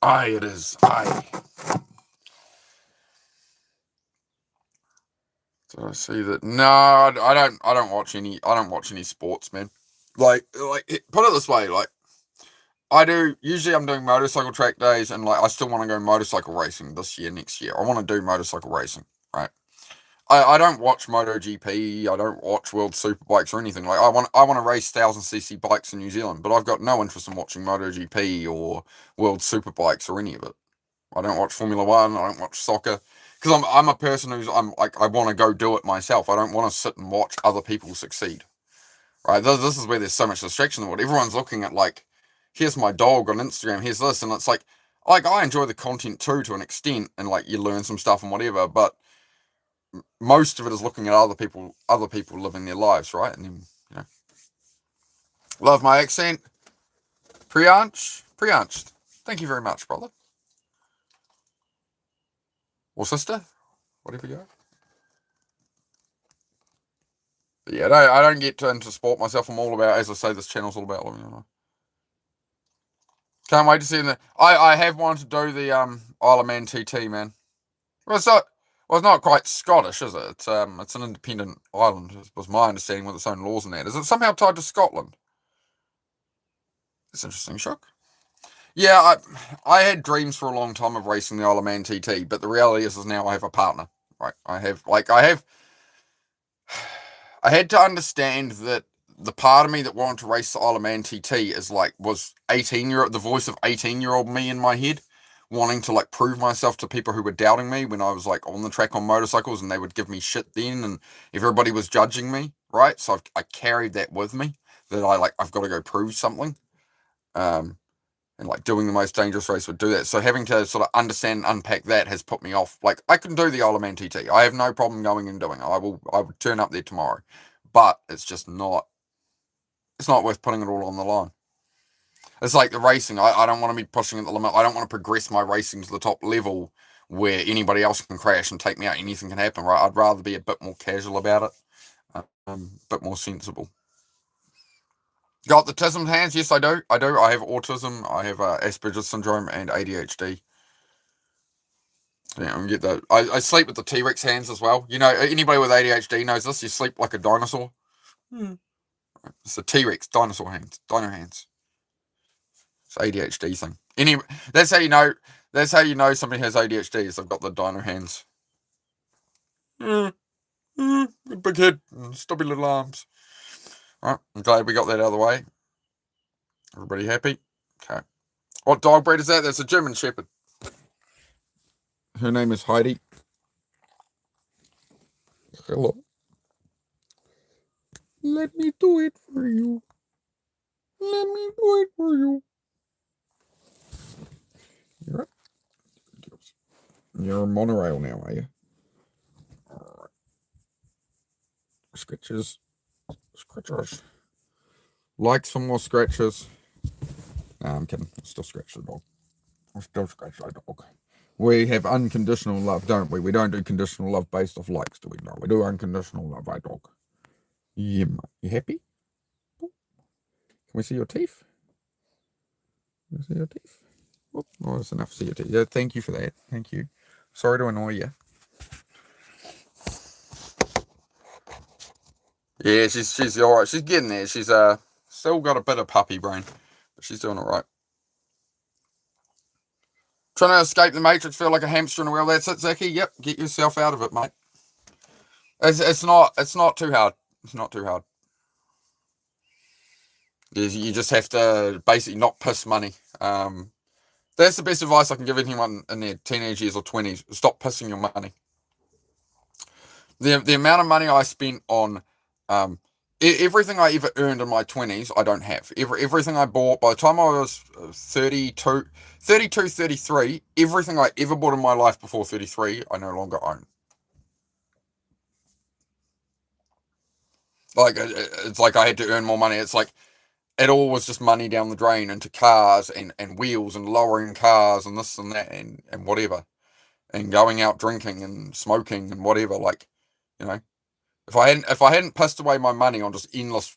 Aye, it is. Aye. So I see that. No, I don't watch any sports, man. Like put it this way, like I do. Usually, I'm doing motorcycle track days, and like I still want to go motorcycle racing this year, next year. I want to do motorcycle racing, right? I don't watch MotoGP. I don't watch World Superbikes or anything. Like I want to race 1000cc bikes in New Zealand, but I've got no interest in watching MotoGP or World Superbikes or any of it. I don't watch Formula One. I don't watch soccer, because I'm a person I'm like, I want to go do it myself. I don't want to sit and watch other people succeed. Right? This is where there's so much distraction in the world. Everyone's looking at like, here's my dog on Instagram. Here's this, and it's like I enjoy the content too to an extent, and like you learn some stuff and whatever. But most of it is looking at other people living their lives, right? And then, you know, love my accent. Priyansh. Thank you very much, brother. Or sister, whatever you go. But yeah, I don't get into sport myself. I'm all about, as I say, this channel's all about living. You know. Can't wait to see the. I have wanted to do the Isle of Man TT, man. Well, it's not quite Scottish, is it? It's an independent island. Was my understanding, with its own laws and that. Is it somehow tied to Scotland? It's interesting, Shook. Yeah, I had dreams for a long time of racing the Isle of Man TT, but the reality is now I have a partner. Right, I had to understand that the part of me that wanted to race the Isle of Man TT was 18-year-old, the voice of 18-year-old me in my head, wanting to like prove myself to people who were doubting me when I was like on the track on motorcycles, and they would give me shit then, and everybody was judging me, right? So I carried that with me, that I've got to go prove something. and like doing the most dangerous race would do that. So having to sort of understand and unpack that has put me off. Like I can do the Isle of Man TT. I have no problem going and doing it. I will turn up there tomorrow, but it's just not. It's not worth putting it all on the line. It's like the racing. I don't want to be pushing at the limit. I don't want to progress my racing to the top level where anybody else can crash and take me out. Anything can happen, right? I'd rather be a bit more casual about it, a bit more sensible. Got the autism hands? Yes, I do. I have autism. I have Asperger's syndrome and ADHD. Yeah, I get that. I sleep with the T-Rex hands as well. You know, anybody with ADHD knows this. You sleep like a dinosaur. It's the T-Rex dinosaur hands, dino hands. It's ADHD thing. That's how you know. That's how you know somebody has ADHD. Is they've got the dino hands. Big head, stubby little arms. Right, I'm glad we got that out of the way. Everybody happy? Okay. What dog breed is that? That's a German Shepherd. Her name is Heidi. Hello. Let me do it for you. Let me do it for you. You're up. You're a monorail now, are you? All right. Scratches. Scratchers. Like some more scratches. Nah, I'm kidding. I'll still scratch the dog. I'll still scratch the dog. We have unconditional love, don't we? We don't do conditional love based off likes, do we? No, we do unconditional love, right, dog? Yeah, mate. You happy? Can we see your teeth? Can we see your teeth? Oh, that's enough to see your teeth. Yeah, thank you for that. Thank you. Sorry to annoy you. Yeah, she's all right. She's getting there. She's still got a bit of puppy brain, but she's doing all right. Trying to escape the matrix, feel like a hamster in a wheel. That's it, Zachy. Yep, get yourself out of it, mate. It's not too hard. It's not too hard. You just have to basically not piss money. That's the best advice I can give anyone in their teenage years or 20s. Stop pissing your money. The amount of money I spent on everything I ever earned in my 20s, I don't have. Everything I bought, by the time I was 32, 33, everything I ever bought in my life before 33, I no longer own. Like, it's like I had to earn more money. It's like, it all was just money down the drain into cars and wheels and lowering cars and this and that and whatever. And going out drinking and smoking and whatever. Like, you know, if I hadn't pissed away my money on just endless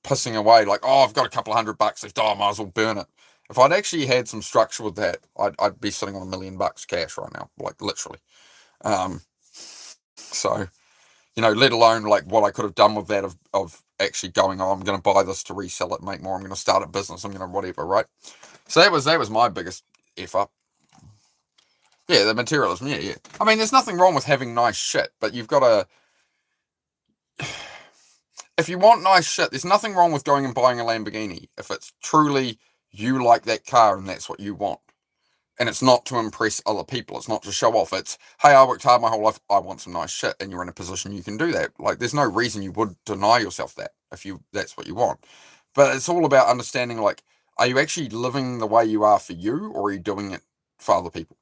pissing away, like, oh, I've got a couple of $100 left, oh, I might as well burn it. If I'd actually had some structure with that, I'd be sitting on $1 million cash right now, like literally. So, you know, let alone like what I could have done with that of actually going, oh, I'm going to buy this to resell it, make more. I'm going to start a business. I'm going to whatever, right? So that was my biggest F up. Yeah, the materialism. Yeah. I mean, there's nothing wrong with having nice shit, but you've got to. If you want nice shit, there's nothing wrong with going and buying a Lamborghini if it's truly you like that car and that's what you want. And it's not to impress other people. It's not to show off. It's, hey, I worked hard my whole life. I want some nice shit. And you're in a position you can do that. Like, there's no reason you would deny yourself that if that's what you want. But it's all about understanding, like, are you actually living the way you are for you, or are you doing it for other people?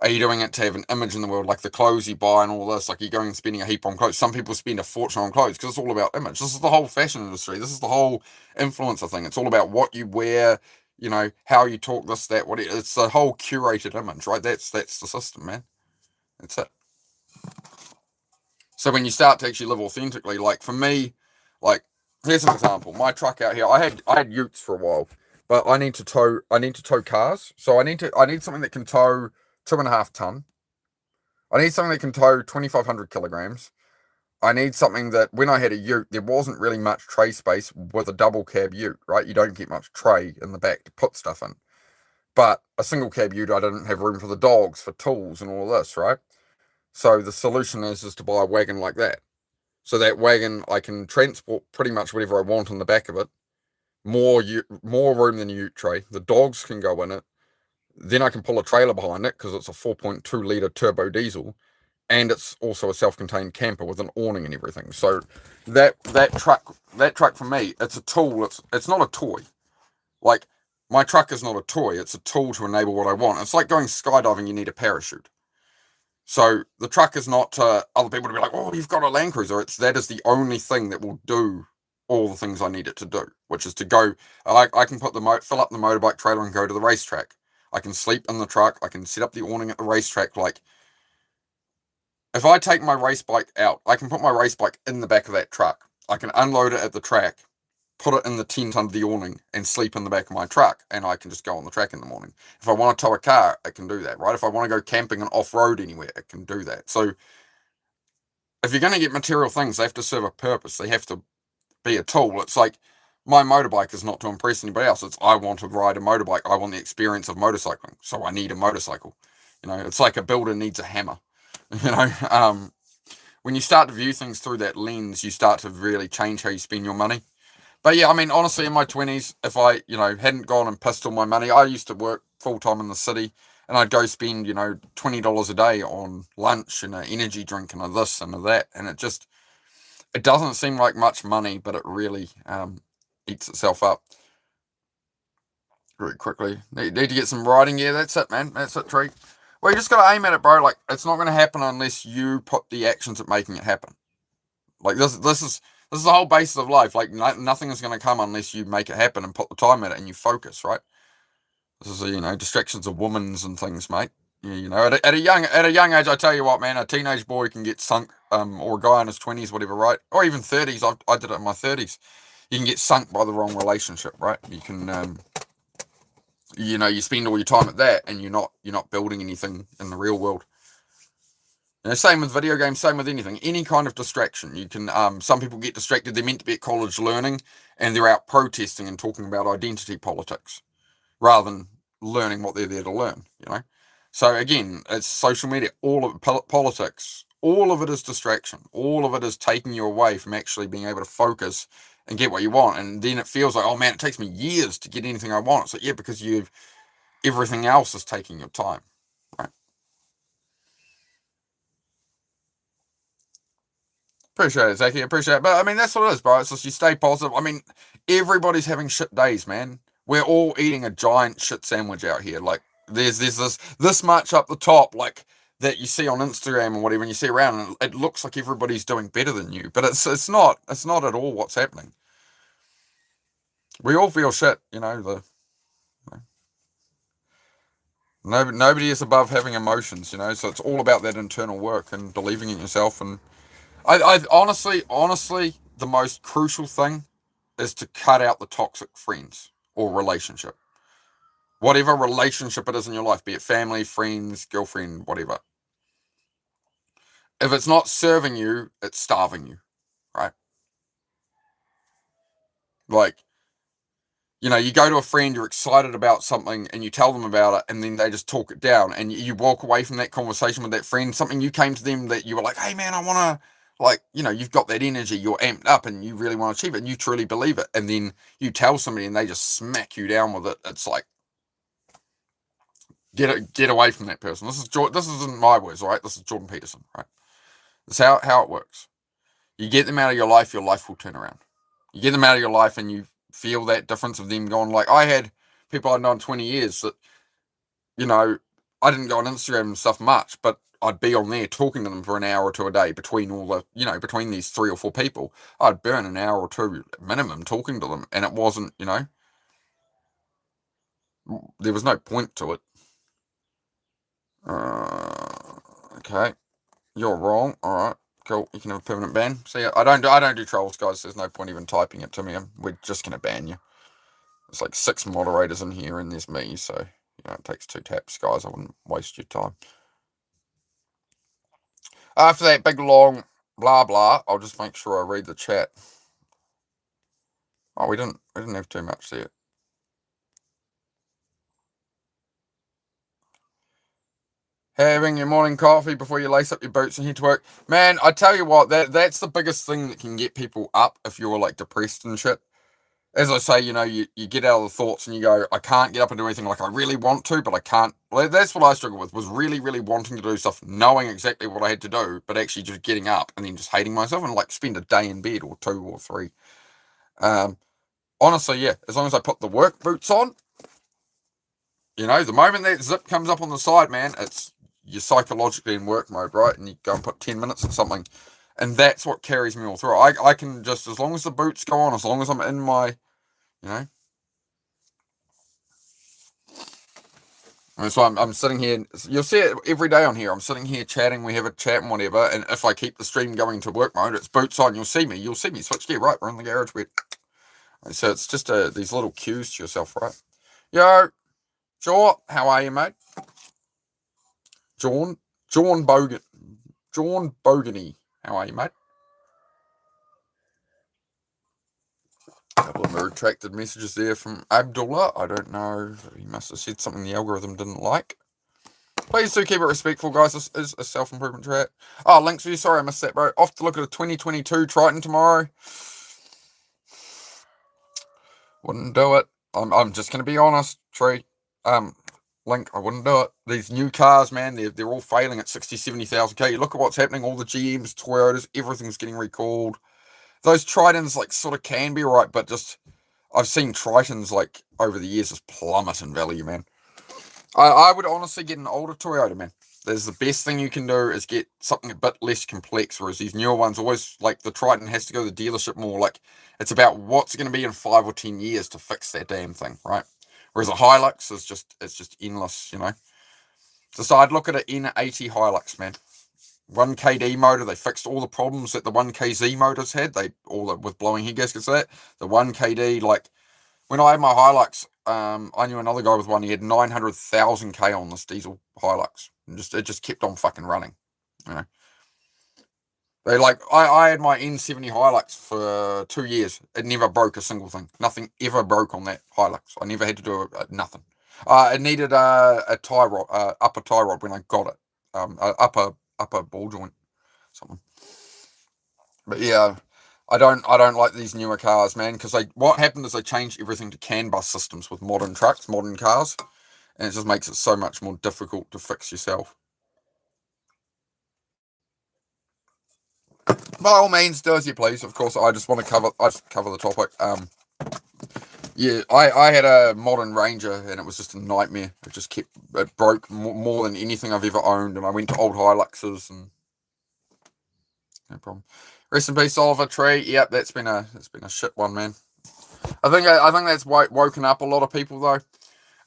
Are you doing it to have an image in the world, like the clothes you buy and all this? Like, you're going and spending a heap on clothes. Some people spend a fortune on clothes because it's all about image. This is the whole fashion industry. This is the whole influencer thing. It's all about what you wear, you know, how you talk, this, that, what it's the whole curated image, right? That's the system, man. That's it. So when you start to actually live authentically, like for me, like here's an example. My truck out here, I had utes for a while, but I need to tow cars. So I need something that can tow 2.5 ton. I need something that can tow 2,500 kilograms. I need something that when I had a ute, there wasn't really much tray space with a double cab ute, right? You don't get much tray in the back to put stuff in. But a single cab ute, I didn't have room for the dogs, for tools and all this, right? So the solution is to buy a wagon like that. So that wagon, I can transport pretty much whatever I want on the back of it. More room than a ute tray. The dogs can go in it. Then I can pull a trailer behind it because it's a 4.2 litre turbo diesel. And it's also a self-contained camper with an awning and everything. So that truck for me, it's a tool. It's not a toy. Like, My truck is not a toy. It's a tool to enable what I want. It's like going skydiving, you need a parachute. So the truck is not to other people to be like, oh, you've got a Land Cruiser. That is the only thing that will do all the things I need it to do, which is to go. I can fill up the motorbike trailer and go to the racetrack. I can sleep in the truck. I can set up the awning at the racetrack. Like, if I take my race bike out, I can put my race bike in the back of that truck. I can unload it at the track, put it in the tent under the awning, and sleep in the back of my truck, and I can just go on the track in the morning. If I want to tow a car, I can do that, right? If I want to go camping and off-road anywhere, I can do that. So if you're going to get material things, they have to serve a purpose. They have to be a tool. It's like, my motorbike is not to impress anybody else. It's, I want to ride a motorbike. I want the experience of motorcycling, so I need a motorcycle. It's like a builder needs a hammer. When you start to view things through that lens, you start to really change how you spend your money. But yeah, I mean, honestly, in my 20s, if I, hadn't gone and pissed all my money, I used to work full-time in the city, and I'd go spend, $20 a day on lunch and an energy drink and a this and a that, and it doesn't seem like much money, but it really eats itself up very quickly. Need to get some writing. Yeah, that's it, man. That's it, Tree. Well, you just got to aim at it, bro. Like, it's not going to happen unless you put the actions at making it happen. Like, this is the whole basis of life. Like, nothing is going to come unless you make it happen and put the time in it and you focus, right? This is, distractions of women's and things, mate. Yeah, at a young age, I tell you what, man, a teenage boy can get sunk, or a guy in his 20s, whatever, right? Or even 30s. I did it in my 30s. You can get sunk by the wrong relationship, right? You can, you spend all your time at that, and you're not building anything in the real world. Same with video games, same with anything, any kind of distraction. You can, some people get distracted. They're meant to be at college learning, and they're out protesting and talking about identity politics, rather than learning what they're there to learn. So again, it's social media, all of politics, all of it is distraction. All of it is taking you away from actually being able to focus and get what you want. And then it feels like, oh man, it takes me years to get anything I want. It's like, yeah, because everything else is taking your time, right? Appreciate it, Zachy. Appreciate it. But I mean, that's what it is, bro. It's just you stay positive. I mean, everybody's having shit days, man. We're all eating a giant shit sandwich out here. Like, there's this much up the top, like, that you see on Instagram or whatever, and you see around, and it looks like everybody's doing better than you. But it's not at all what's happening. We all feel shit, nobody is above having emotions, so it's all about that internal work and believing in yourself. And I honestly, the most crucial thing is to cut out the toxic friends or relationship. Whatever relationship it is in your life, be it family, friends, girlfriend, whatever. If it's not serving you, it's starving you, right? Like, you go to a friend, you're excited about something, and you tell them about it, and then they just talk it down, and you walk away from that conversation with that friend, something you came to them that you were like, hey man, I want to, like, you've got that energy, you're amped up, and you really want to achieve it, and you truly believe it, and then you tell somebody, and they just smack you down with it. It's like, get away from that person. This isn't my words, right? This is Jordan Peterson, right? That's how it works. You get them out of your life will turn around. You get them out of your life, and you feel that difference of them going, like, I had people I'd known 20 years that, I didn't go on Instagram and stuff much, but I'd be on there talking to them for an hour or two a day between all the, between these 3 or 4 people. I'd burn an hour or two minimum talking to them, and it wasn't, there was no point to it. Okay, you're wrong. All right, cool. You can have a permanent ban. See, I don't do trolls, guys. There's no point even typing it to me. We're just gonna ban you. There's like 6 moderators in here, and there's me. So it takes 2 taps, guys. I wouldn't waste your time. After that big long blah blah, I'll just make sure I read the chat. Oh, we didn't have too much there. Having your morning coffee before you lace up your boots and head to work. Man, I tell you what, that's the biggest thing that can get people up if you're like depressed and shit. As I say, you get out of the thoughts and you go, I can't get up and do anything like I really want to, but I can't. Well, that's what I struggle with, was really, really wanting to do stuff, knowing exactly what I had to do, but actually just getting up and then just hating myself and like spend a day in bed or 2 or 3. Honestly, yeah, as long as I put the work boots on, You know, the moment that zip comes up on the side, man, you're psychologically in work mode, right? And you go and put 10 minutes or something. And that's what carries me all through. I can just, as long as the boots go on, as long as I'm in my, you know. And so I'm sitting here, you'll see it every day on here. I'm sitting here chatting, we have a chat and whatever. And if I keep the stream going to work mode, it's boots on, you'll see me switch gear, right? We're in the garage bed. So it's just these little cues to yourself, right? Yo, Jaw, how are you, mate? John Bogany, how are you, mate? A couple of retracted messages there from Abdullah. I don't know. He must have said something the algorithm didn't like. Please do keep it respectful, guys. This is a self-improvement chat. Oh, links for you. Sorry, I missed that, bro. Off to look at a 2022 Triton tomorrow. Wouldn't do it. I'm just going to be honest, Tree. Link, I wouldn't do it. These new cars, man, they're all failing at 60, 70,000 K. You look at what's happening, all the GMs, Toyotas, everything's getting recalled. Those Tritons, like, sort of can be right, but just, I've seen Tritons, like, over the years just plummet in value, man. I would honestly get an older Toyota, man. That's the best thing you can do is get something a bit less complex, whereas these newer ones always, like, the Triton has to go to the dealership more, like, it's about what's going to be in 5 or 10 years to fix that damn thing, right? Whereas a Hilux is just endless, you know. So I'd look at an N80 Hilux, man. 1KD motor, they fixed all the problems that the 1KZ motors had. With blowing head gaskets, the 1KD, like, when I had my Hilux, I knew another guy with one. He had 900,000 K on this diesel Hilux, and it just kept on fucking running. You know, I had my N70 Hilux for 2 years. It never broke a single thing. Nothing ever broke on that Hilux. I never had to do nothing. It needed a tie rod, upper tie rod when I got it. Upper ball joint, something. But yeah. I don't like these newer cars, man, because what happened is they changed everything to CAN bus systems with modern trucks, modern cars, and it just makes it so much more difficult to fix yourself. By all means, do as you please. Of course, I just want to cover the topic. Yeah, I had a modern Ranger, and it was just a nightmare. It broke more than anything I've ever owned, and I went to old Hiluxes, and no problem. Rest in peace, Oliver Tree. Yep, that's been a shit one, man. I think that's woken up a lot of people, though.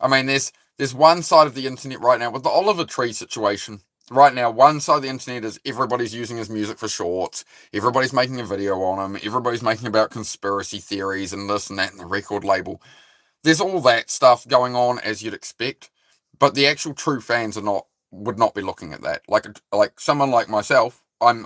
I mean, there's one side of the internet right now with the Oliver Tree situation. Right now, one side of the internet is everybody's using his music for shorts. Everybody's making a video on him. Everybody's making about conspiracy theories and this and that and the record label. There's all that stuff going on as you'd expect, but the actual true fans would not be looking at that. Like someone like myself, I'm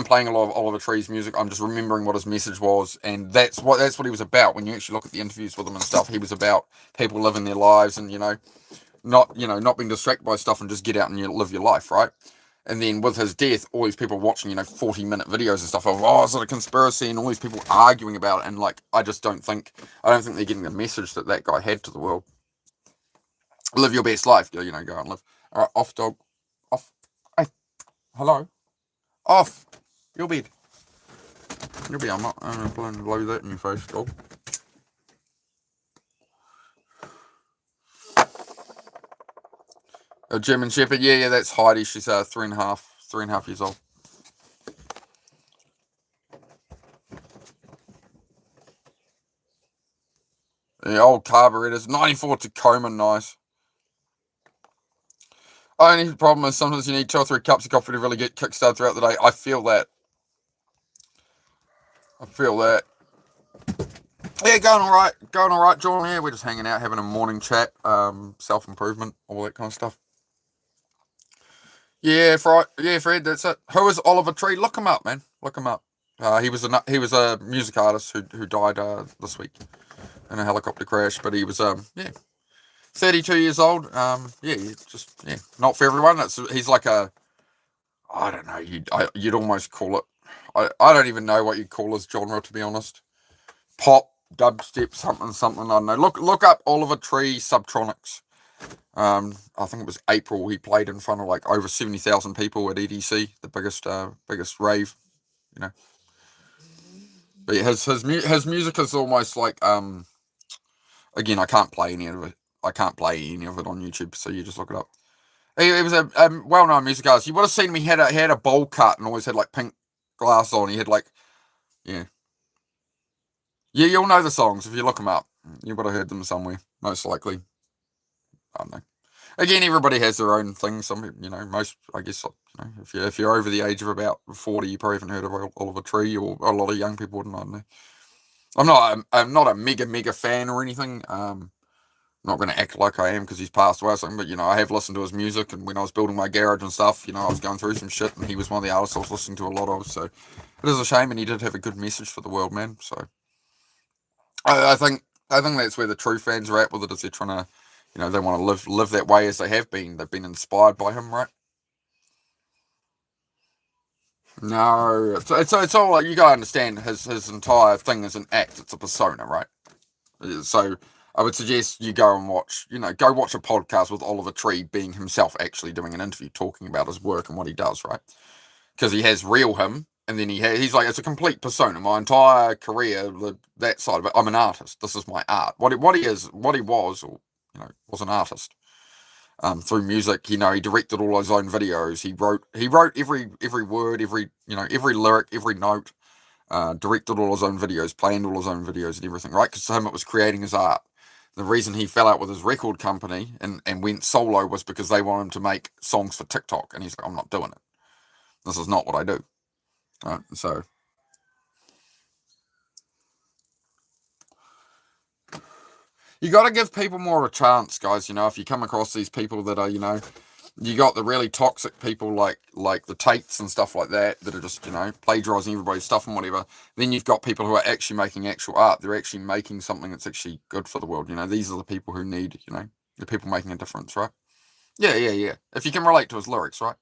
playing a lot of Oliver Tree's music. I'm just remembering what his message was, and that's what he was about. When you actually look at the interviews with him and stuff, he was about people living their lives and not being distracted by stuff and just get out and live your life, right? And then with his death, all these people watching 40-minute videos and stuff of is it a conspiracy, and all these people arguing about it, and I don't think they're getting the message that guy had to the world. Live your best life, go and live. All right, off dog, off. Hey, hello. Off your bed. You'll be. I'm not going to blow that in your face, dog. A German Shepherd. Yeah, that's Heidi. She's 3.5 years old. The old carburetors. 94 Tacoma, nice. Only problem is sometimes you need 2 or 3 cups of coffee to really get kickstarted throughout the day. I feel that. Yeah, going all right, John. Yeah, we're just hanging out, having a morning chat, self-improvement, all that kind of stuff. Yeah, Fred, that's it. Who is Oliver Tree? Look him up, man. Look him up. He was a music artist who died this week in a helicopter crash, but he was 32 years old. Not for everyone. He's like I don't know. You'd almost call it. I don't even know what you'd call his genre, to be honest. Pop, dubstep, something. I don't know. Look up Oliver Tree Subtronics. I think it was April. He played in front of over 70,000 people at EDC, the biggest rave, But his music is almost like again, I can't play any of it. I can't play any of it on YouTube, so you just look it up. He was a well-known music artist. You would have seen him. He had a bowl cut and always had like pink glass on. He had like, yeah, you'll know the songs if you look them up. You would have heard them somewhere, most likely. I don't know. Again, everybody has their own thing. Some, most, I guess, if you're over the age of about 40, you probably haven't heard of Oliver Tree, or a lot of young people wouldn't. I don't know. I'm not a mega fan or anything. I'm not going to act like I am because he's passed away or something. But I have listened to his music, and when I was building my garage and stuff, I was going through some shit, and he was one of the artists I was listening to a lot of. So it is a shame, and he did have a good message for the world, man. So I think that's where the true fans are at with it. Is they're trying to, they want to live that way as they have been. They've been inspired by him, right? No, it's all like, you gotta understand his entire thing is an act. It's a persona, right? So I would suggest you go and watch, go watch a podcast with Oliver Tree being himself, actually doing an interview talking about his work and what he does, right? Because he has real him, and then he's like, it's a complete persona. My entire career, that side of it, I'm an artist. This is my art. What he was, or was an artist. Through music, he directed all his own videos. He wrote every word, every lyric, every note. Directed all his own videos, planned all his own videos and everything, right? Because to him it was creating his art. The reason he fell out with his record company and went solo was because they wanted him to make songs for TikTok, and he's like, I'm not doing it. This is not what I do. Right? So you got to give people more of a chance, guys. If you come across these people that are, you got the really toxic people like the Tates and stuff like that are just, plagiarizing everybody's stuff and whatever. Then you've got people who are actually making actual art. They're actually making something that's actually good for the world. These are the people who need, the people making a difference, right? Yeah. If you can relate to his lyrics, right?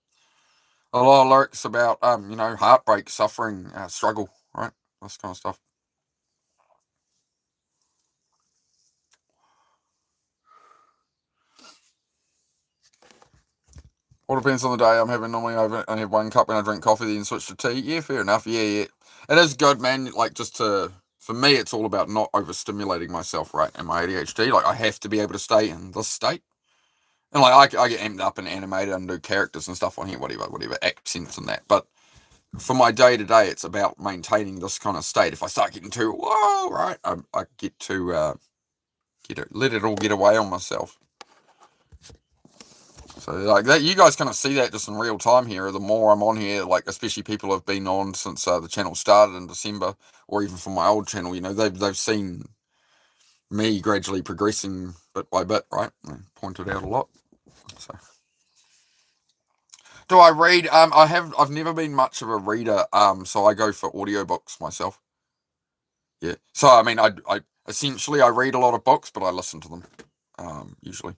A lot of lyrics about, heartbreak, suffering, struggle, right? This kind of stuff. All depends on the day I'm having. Normally I have one cup and I drink coffee, then switch to tea. Yeah, fair enough. Yeah. It is good, man. Like, for me, it's all about not overstimulating myself, right? And my ADHD, like, I have to be able to stay in this state. And like, I get amped up and animated and do characters and stuff on here, whatever accents and that. But for my day to day, it's about maintaining this kind of state. If I start getting too whoa, right, I get to let it all get away on myself. So like that, you guys kind of see that just in real time here. The more I'm on here, like especially people who have been on since the channel started in December, or even from my old channel, they've seen me gradually progressing bit by bit, right? I pointed out a lot. So, do I read? I've never been much of a reader. So I go for audiobooks myself. Yeah. So I mean, I essentially I read a lot of books, but I listen to them. Usually.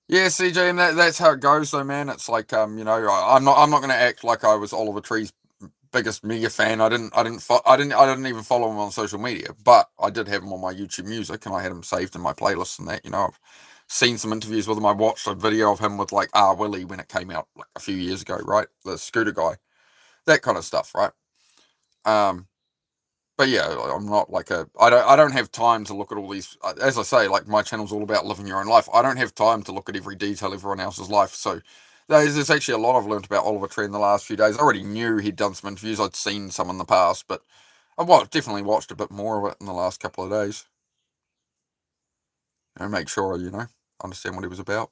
Yeah, CJ, and that's how it goes, though, man. It's like, I'm not going to act like I was Oliver Tree's biggest mega fan. I didn't even follow him on social media, but I did have him on my YouTube Music, and I had him saved in my playlist and that. I've seen some interviews with him. I watched a video of him with like R. Willie when it came out like a few years ago, right? The scooter guy, that kind of stuff, right? But yeah, I'm not like I don't have time to look at all these. As I say, like my channel's all about living your own life. I don't have time to look at every detail of everyone else's life. So there's actually a lot I've learned about Oliver Tree in the last few days. I already knew he'd done some interviews. I'd seen some in the past, but I've definitely watched a bit more of it in the last couple of days. And make sure understand what he was about.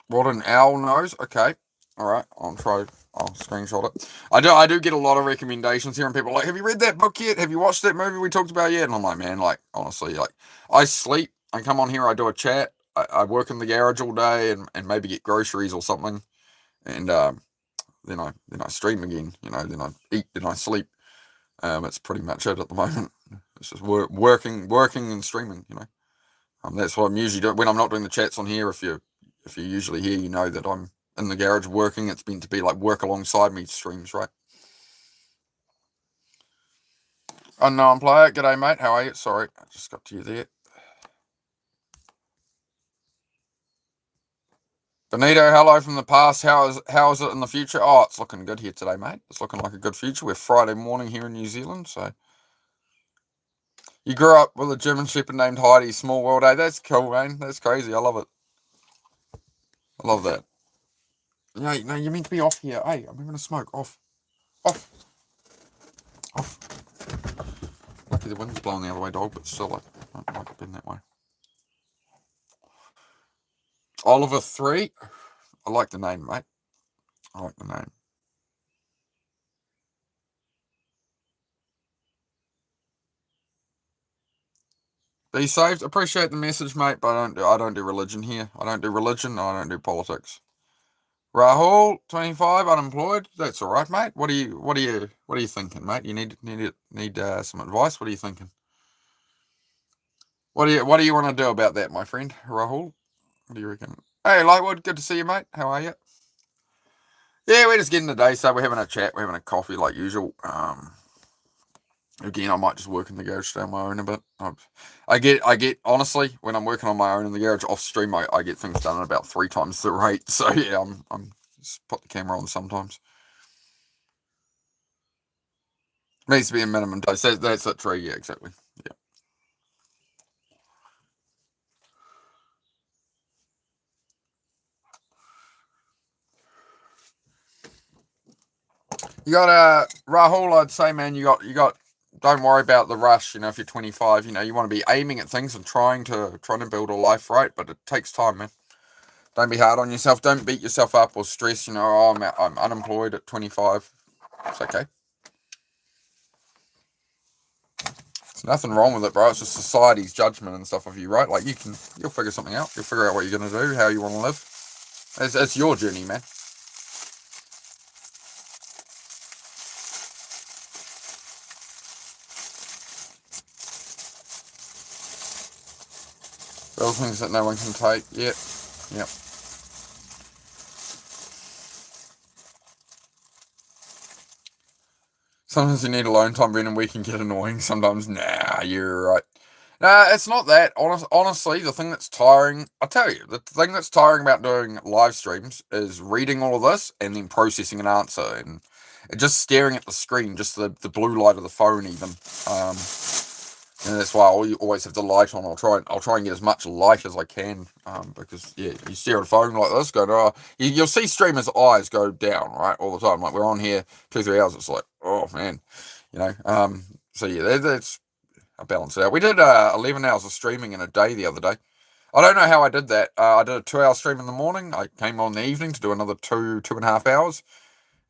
What an owl knows. Okay. All right. I'll screenshot it. I do get a lot of recommendations here, and people are like, have you read that book yet? Have you watched that movie we talked about yet? And I'm like, man, like, honestly, like, I sleep, I come on here, I do a chat, I work in the garage all day and maybe get groceries or something. And then I stream again, then I eat, then I sleep. It's pretty much it at the moment. It's just working and streaming, that's what I'm usually doing. When I'm not doing the chats on here, if you're usually here, you know that I'm in the garage working. It's meant to be like work alongside me streams, right? Unknown player, g'day mate, how are you? Sorry, I just got to you there. Benito, hello from the past. How is it in the future? Oh, it's looking good here today, mate. It's looking like a good future. We're Friday morning here in New Zealand, so You grew up with a German Shepherd named Heidi. Small world, eh? That's cool, man. That's crazy. I love it. I love that. No, you're meant to be off here. Hey, I'm having a smoke. Off. Off. Off. Lucky the wind's blowing the other way, dog, but still, I don't like it being that way. Oliver 3. I like the name, mate. I like the name. Be saved. Appreciate the message, mate, but I don't do religion here. I don't do religion. I don't do politics. Rahul, 25, unemployed. That's all right, mate. What are you thinking, mate? You need some advice. What are you thinking? What do you want to do about that, my friend, Rahul? What do you reckon? Hey, Lightwood, good to see you, mate. How are you? Yeah, we're just getting the day, so we're having a chat, we're having a coffee like usual. Again, I might just work in the garage today on my own a bit. I get honestly, when I'm working on my own in the garage off stream, I get things done at about 3 times the rate. So yeah, I'm just put the camera on sometimes. Needs to be a minimum dose. That's it, true. Yeah, exactly. Yeah. You got Rahul. I'd say, man, you got. Don't worry about the rush. If you're 25, you want to be aiming at things and trying to build a life, right? But it takes time, man. Don't be hard on yourself. Don't beat yourself up or stress. Oh, I'm unemployed at 25. It's okay. There's nothing wrong with it, bro. It's just society's judgment and stuff of you, right? Like you'll figure something out. You'll figure out what you're gonna do, how you want to live. It's your journey, man. Those things that no one can take. Yep. Sometimes you need alone time, Brendan. We can get annoying. Sometimes, nah, you're right. Nah, it's not that. Honestly, the thing that's tiring, I'll tell you, the thing that's tiring about doing live streams is reading all of this and then processing an answer and just staring at the screen, just the blue light of the phone, even. And that's why I always have the light on. I'll try and get as much light as I can, because yeah, you stare at a phone like this, going, oh, you'll see streamers' eyes go down, right, all the time. Like we're on here 2-3 hours, it's like, oh man, So yeah, that's I balance it out. We did 11 hours of streaming in a day the other day. I don't know how I did that. I did a 2-hour stream in the morning. I came on in the evening to do another 2.5 hours,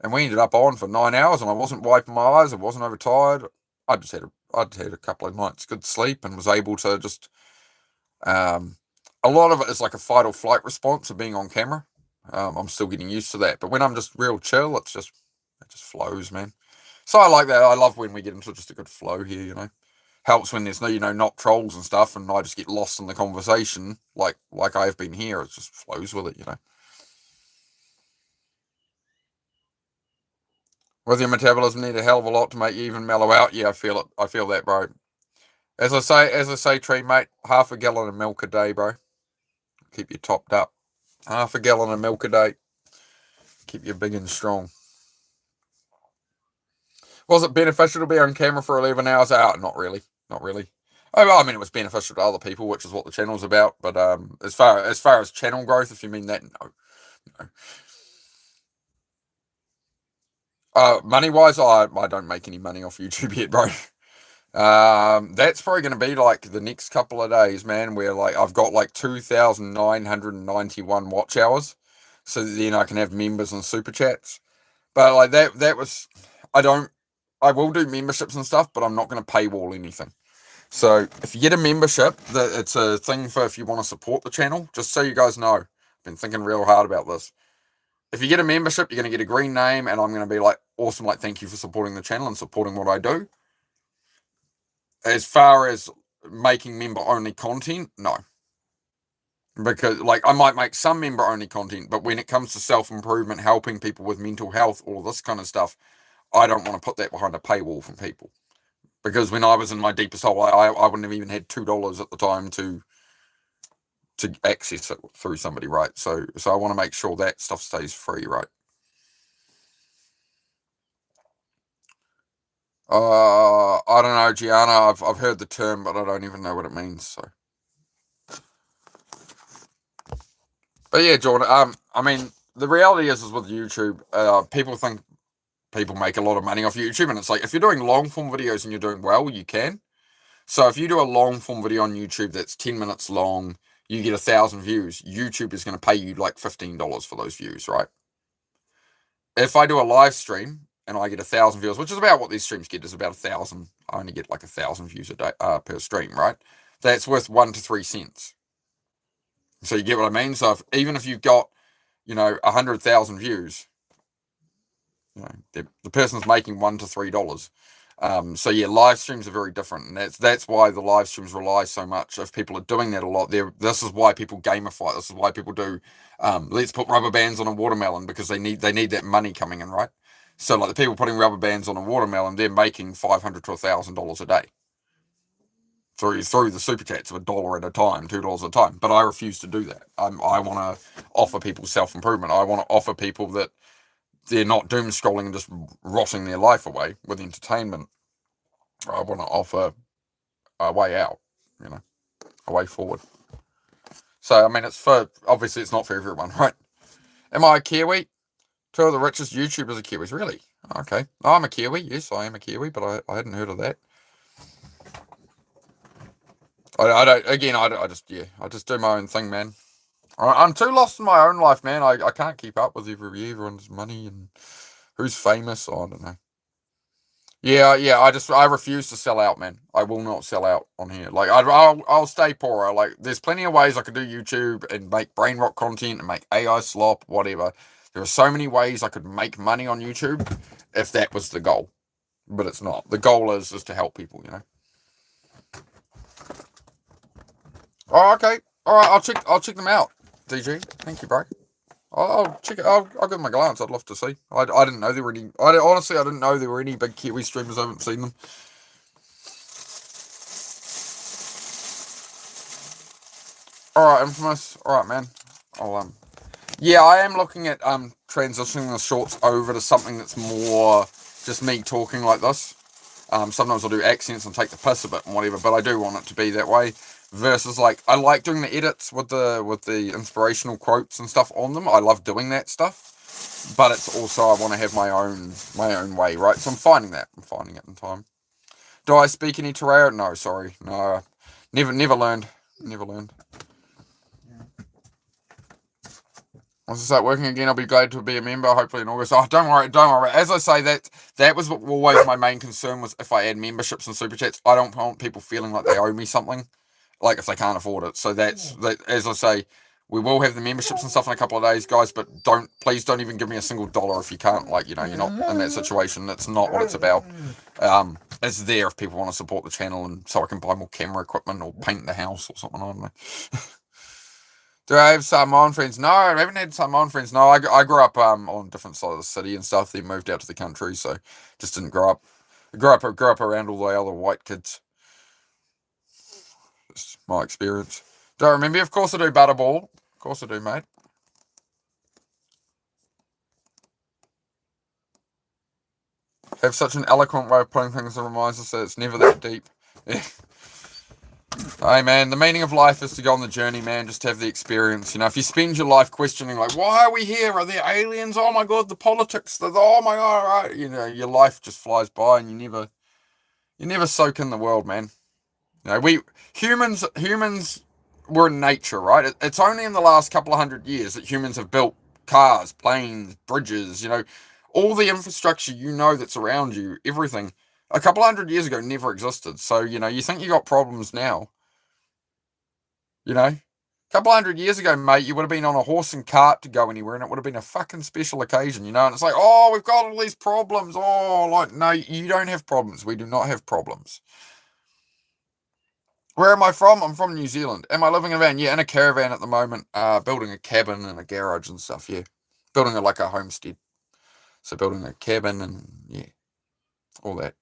and we ended up on for 9 hours. And I wasn't wiping my eyes. I wasn't overtired. I'd had a couple of nights good sleep and was able to just. A lot of it is like a fight or flight response of being on camera. I'm still getting used to that, but when I'm just real chill, it just flows, man. So I like that. I love when we get into just a good flow here. Helps when there's no, not trolls and stuff, and I just get lost in the conversation, like I have been here. It just flows with it. With your metabolism need a hell of a lot to make you even mellow out. Yeah, I feel it. I feel that, bro. As I say, tree mate, half a gallon of milk a day, bro. Keep you topped up. Half a gallon of milk a day. Keep you big and strong. Was it beneficial to be on camera for 11 hours? Not really. Not really. Oh, I mean, it was beneficial to other people, which is what the channel's about. But as far as channel growth, if you mean that, no. Money wise, I don't make any money off YouTube yet, bro. That's probably going to be like the next couple of days, man. Where like I've got like 2,991 watch hours, so then I can have members and super chats. But like that was, I will do memberships and stuff, but I'm not going to paywall anything. So if you get a membership, it's a thing for if you want to support the channel. Just so you guys know, I've been thinking real hard about this. If you get a membership, you're going to get a green name, and I'm going to be like, awesome, like, thank you for supporting the channel and supporting what I do. As far as making member-only content, no. Because, like, I might make some member-only content, but when it comes to self-improvement, helping people with mental health, all this kind of stuff, I don't want to put that behind a paywall from people. Because when I was in my deepest hole, I wouldn't have even had $2 at the time to access it through somebody, right? So I want to make sure that stuff stays free, right? I don't know, Gianna. I've heard the term, but I don't even know what it means. So, but yeah, Jordan. I mean, the reality is with YouTube, people think people make a lot of money off YouTube, and it's like if you're doing long form videos and you're doing well, you can. So if you do a long form video on YouTube that's 10 minutes long, you get 1,000 views. YouTube is going to pay you like $15 for those views, right? If I do a live stream and I get 1,000 views, which is about what these streams get, is about 1,000. I only get like 1,000 views a day per stream, right? That's worth 1 to 3 cents. So you get what I mean. So even if you've got 100,000 views, the person's making $1 to $3. So yeah, live streams are very different, and that's why the live streams rely so much. If people are doing that a lot, this is why people gamify. This is why people do. Let's put rubber bands on a watermelon because they need that money coming in, right? So like the people putting rubber bands on a watermelon, they're making $500 to $1,000 a day through the super chats of $1 at a time, $2 at a time. But I refuse to do that. I want to offer people self improvement. I want to offer people that they're not doom scrolling and just rotting their life away with entertainment. I want to offer a way out, a way forward. So, I mean, obviously it's not for everyone, right? Am I a Kiwi? 2 of the richest YouTubers are Kiwis, really? Okay. I'm a Kiwi, yes, I am a Kiwi, but I hadn't heard of that. I just do my own thing, man. I'm too lost in my own life, man. I can't keep up with everyone's money and who's famous. I don't know. Yeah. I refuse to sell out, man. I will not sell out on here. Like I'll stay poor. Like there's plenty of ways I could do YouTube and make brain rot content and make AI slop, whatever. There are so many ways I could make money on YouTube if that was the goal, but it's not. The goal is to help people, Oh, okay. All right. I'll check them out. DG, thank you, bro. I'll check it. I'll give them a glance. I'd love to see. I didn't know there were any. Honestly, I didn't know there were any big Kiwi streamers. I haven't seen them. All right, Infamous. All right, man. Yeah, I am looking at transitioning the shorts over to something that's more just me talking like this. Sometimes I'll do accents and take the piss a bit and whatever, but I do want it to be that way. Versus like I like doing the edits with the inspirational quotes and stuff on them. I love doing that stuff, but it's also I want to have my own way, right? So I'm finding it in time. Do I speak any Te Reo? No, sorry, no, never learned. Once I start working again, I'll be glad to be a member, hopefully in August. Oh, don't worry. As I say, that was always my main concern was if I add memberships and super chats, I don't want people feeling like they owe me something, like if they can't afford it. So that's as I say, we will have the memberships and stuff in a couple of days, guys, but please don't even give me a single dollar if you can't, you're not in that situation. That's not what it's about. It's there if people want to support the channel and so I can buy more camera equipment or paint the house or something, I don't know. Do I have Samoan friends? No, I haven't had Samoan friends. No, I grew up on different side of the city and stuff. Then moved out to the country, so just didn't grow up. I grew up around all the other white kids. Just my experience. Do I remember? Of course I do, Butterball. Of course I do, mate. Have such an eloquent way of putting things that reminds us that it's never that deep. Yeah. Hey man, the meaning of life is to go on the journey, man. Just have the experience. If you spend your life questioning, like, why are we here? Are there aliens? Oh my god, the politics. Oh my god, right? Your life just flies by, and you never soak in the world, man. We humans were in nature, right? It's only in the last couple of 100 years that humans have built cars, planes, bridges. All the infrastructure that's around you, everything. A couple of 100 years ago never existed. So, you think you got problems now. A couple of 100 years ago, mate, you would have been on a horse and cart to go anywhere, and it would have been a fucking special occasion, and it's like, oh, we've got all these problems. Oh, no, you don't have problems. We do not have problems. Where am I from? I'm from New Zealand. Am I living in a van? Yeah, in a caravan at the moment, building a cabin and a garage and stuff, yeah. Building like a homestead. So building a cabin and, yeah, all that.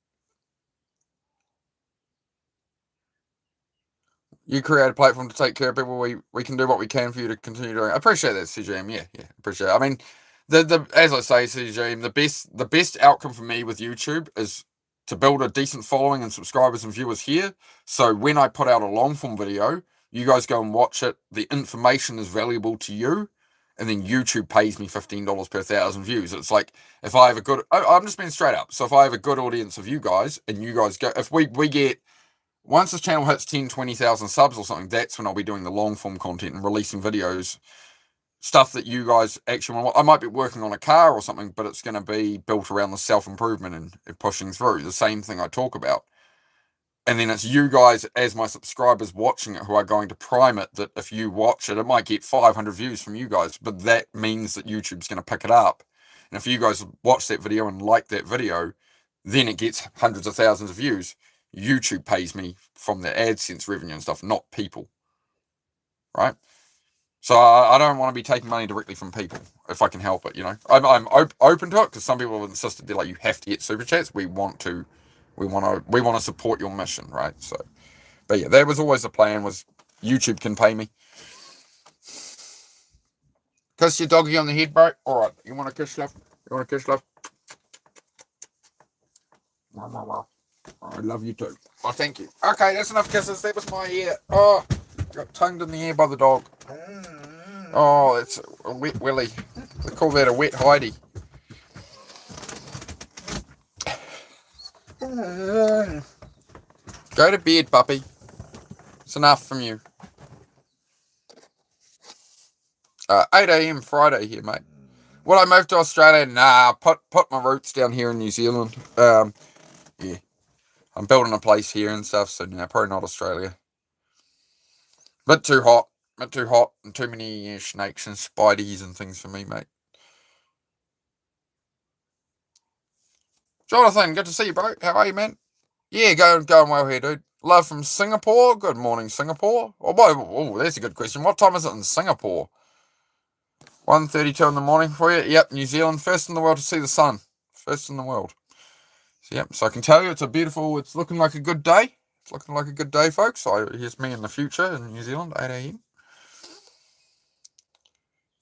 You create a platform to take care of people. We can do what we can for you to continue doing. I appreciate that, CGM. Yeah, appreciate it. I mean, as I say, CGM, the best outcome for me with YouTube is to build a decent following and subscribers and viewers here. So when I put out a long form video, you guys go and watch it. The information is valuable to you. And then YouTube pays me $15 per 1,000 views. It's like, if I have a good, I'm just being straight up. So if I have a good audience of you guys and you guys go, if we get, once this channel hits 10, 20,000 subs or something, that's when I'll be doing the long form content and releasing videos, stuff that you guys actually want. I might be working on a car or something, but it's going to be built around the self-improvement and pushing through the same thing I talk about. And then it's you guys as my subscribers watching it who are going to prime it that if you watch it, it might get 500 views from you guys, but that means that YouTube's going to pick it up. And if you guys watch that video and like that video, then it gets hundreds of thousands of views. YouTube pays me from the AdSense revenue and stuff, not people. Right? So I don't want to be taking money directly from people if I can help it, you know. I'm open to it because some people have insisted, they're like, you have to get super chats. We want to support your mission, right? So, but yeah, that was always the plan, was YouTube can pay me. Kiss your doggy on the head, bro. All right, you want a kiss, love? You want a kiss, love? I love you too. Oh, thank you. Okay, that's enough kisses. That was my ear. Oh, I got tongued in the ear by the dog. Oh, it's a wet willy. They call that a wet Heidi. Go to bed, puppy. It's enough from you. 8 a.m. Friday here, mate. Will I move to Australia? Nah, put my roots down here in New Zealand. Yeah. I'm building a place here and stuff, so no, probably not Australia. Bit too hot, and too many snakes and spideys and things for me, mate. Jonathan, good to see you, bro. How are you, man? Yeah, going well here, dude. Love from Singapore. Good morning, Singapore. Oh, that's a good question. What time is it in Singapore? 1:32 in the morning for you. Yep, New Zealand, first in the world to see the sun. First in the world. So, yep, so I can tell you it's looking like a good day. It's looking like a good day, folks. So here's me in the future in New Zealand, 8 a.m.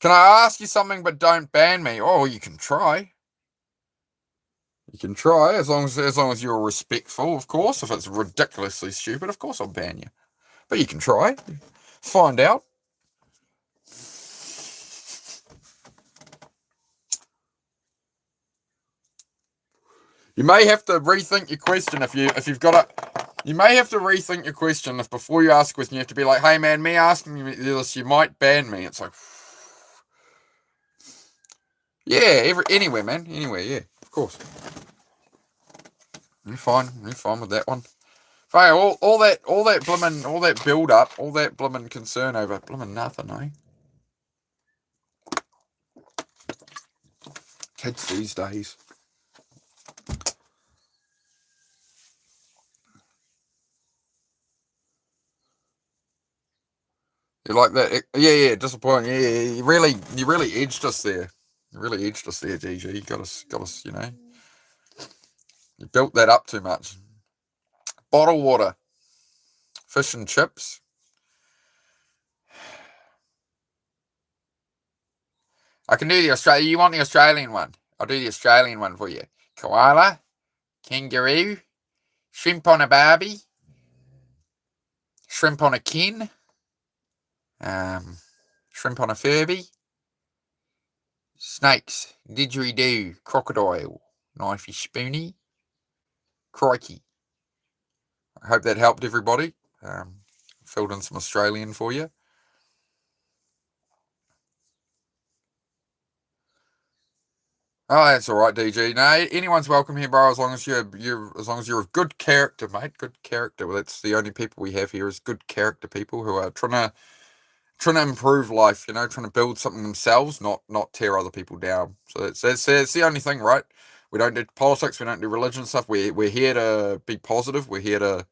Can I ask you something, but don't ban me? Oh, you can try. You can try, as long as you're respectful, of course. If it's ridiculously stupid, of course I'll ban you. But you can try. Find out. You may have to rethink your question if you've got a. You may have to rethink your question if before you ask a question you have to be like, hey man, me asking you this, you might ban me. It's like, yeah, anywhere, man, anywhere, yeah, of course. You're fine with that one. Hey, all that build up, all that blimmin' concern over blimmin' nothing, eh? Kids these days. You like that? Yeah, disappointing. Yeah, you really edged us there. You really edged us there, GG. You got us, you know. You built that up too much. Bottled water. Fish and chips. I can do the Australian. You want the Australian one? I'll do the Australian one for you. Koala. Kangaroo. Shrimp on a barbie. Shrimp on a kin. Shrimp on a Furby. Snakes. Didgeridoo. Crocodile. Knifey spoony. Crikey. I hope that helped everybody. Filled in some Australian for you. Oh, that's all right, DG. No, anyone's welcome here, bro. As long as you're a good character, mate. Good character. Well, that's the only people we have here is good character people who are trying to improve life. You know, trying to build something themselves, not tear other people down. So that's the only thing, right? We don't do politics. We don't do religion stuff. We're here to be positive. We're here to,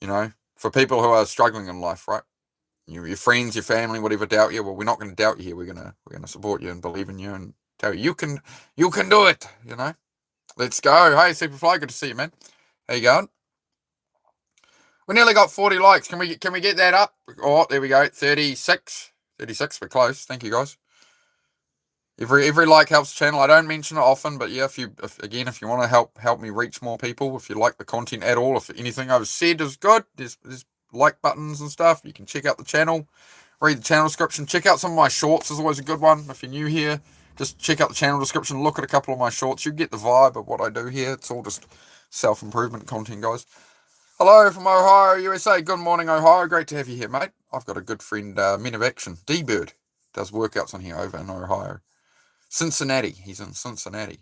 you know, for people who are struggling in life, right? Your friends, your family, whatever doubt you. Well, we're not going to doubt you here. We're gonna support you and believe in you and tell you can do it. You know. Let's go. Hey, Superfly, good to see you, man. How you going? We nearly got 40 likes. Can we get that up? Oh, there we go. 36. 36. We're close. Thank you, guys. Every like helps the channel. I don't mention it often, but yeah, if you want to help me reach more people, if you like the content at all, if anything I've said is good, there's like buttons and stuff. You can check out the channel, read the channel description, check out some of my shorts is always a good one. If you're new here, just check out the channel description, look at a couple of my shorts. You get the vibe of what I do here. It's all just self-improvement content, guys. Hello from Ohio, USA. Good morning, Ohio. Great to have you here, mate. I've got a good friend, Men of Action, D-Bird, does workouts on here over in Ohio. Cincinnati. He's in Cincinnati.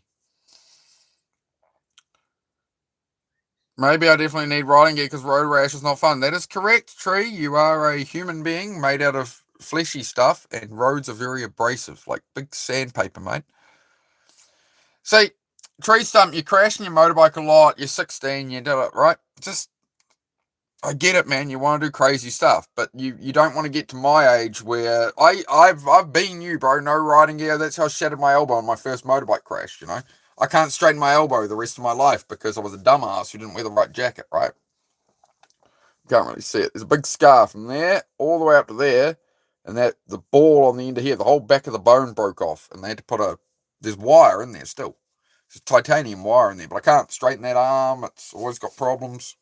Maybe I definitely need riding gear because road rash is not fun. That is correct, Tree. You are a human being made out of fleshy stuff, and roads are very abrasive, like big sandpaper, mate. See, Tree Stump, you're crashing your motorbike a lot. You're 16. You do it, right? I get it, man. You want to do crazy stuff, but you don't want to get to my age where I've been you, bro. No riding gear. That's how I shattered my elbow on my first motorbike crash. You know, I can't straighten my elbow the rest of my life because I was a dumbass who didn't wear the right jacket. Right? Can't really see it. There's a big scar from there all the way up to there, and that the ball on the end of here, the whole back of the bone broke off, and they had to put there's wire in there still. There's titanium wire in there, but I can't straighten that arm. It's always got problems.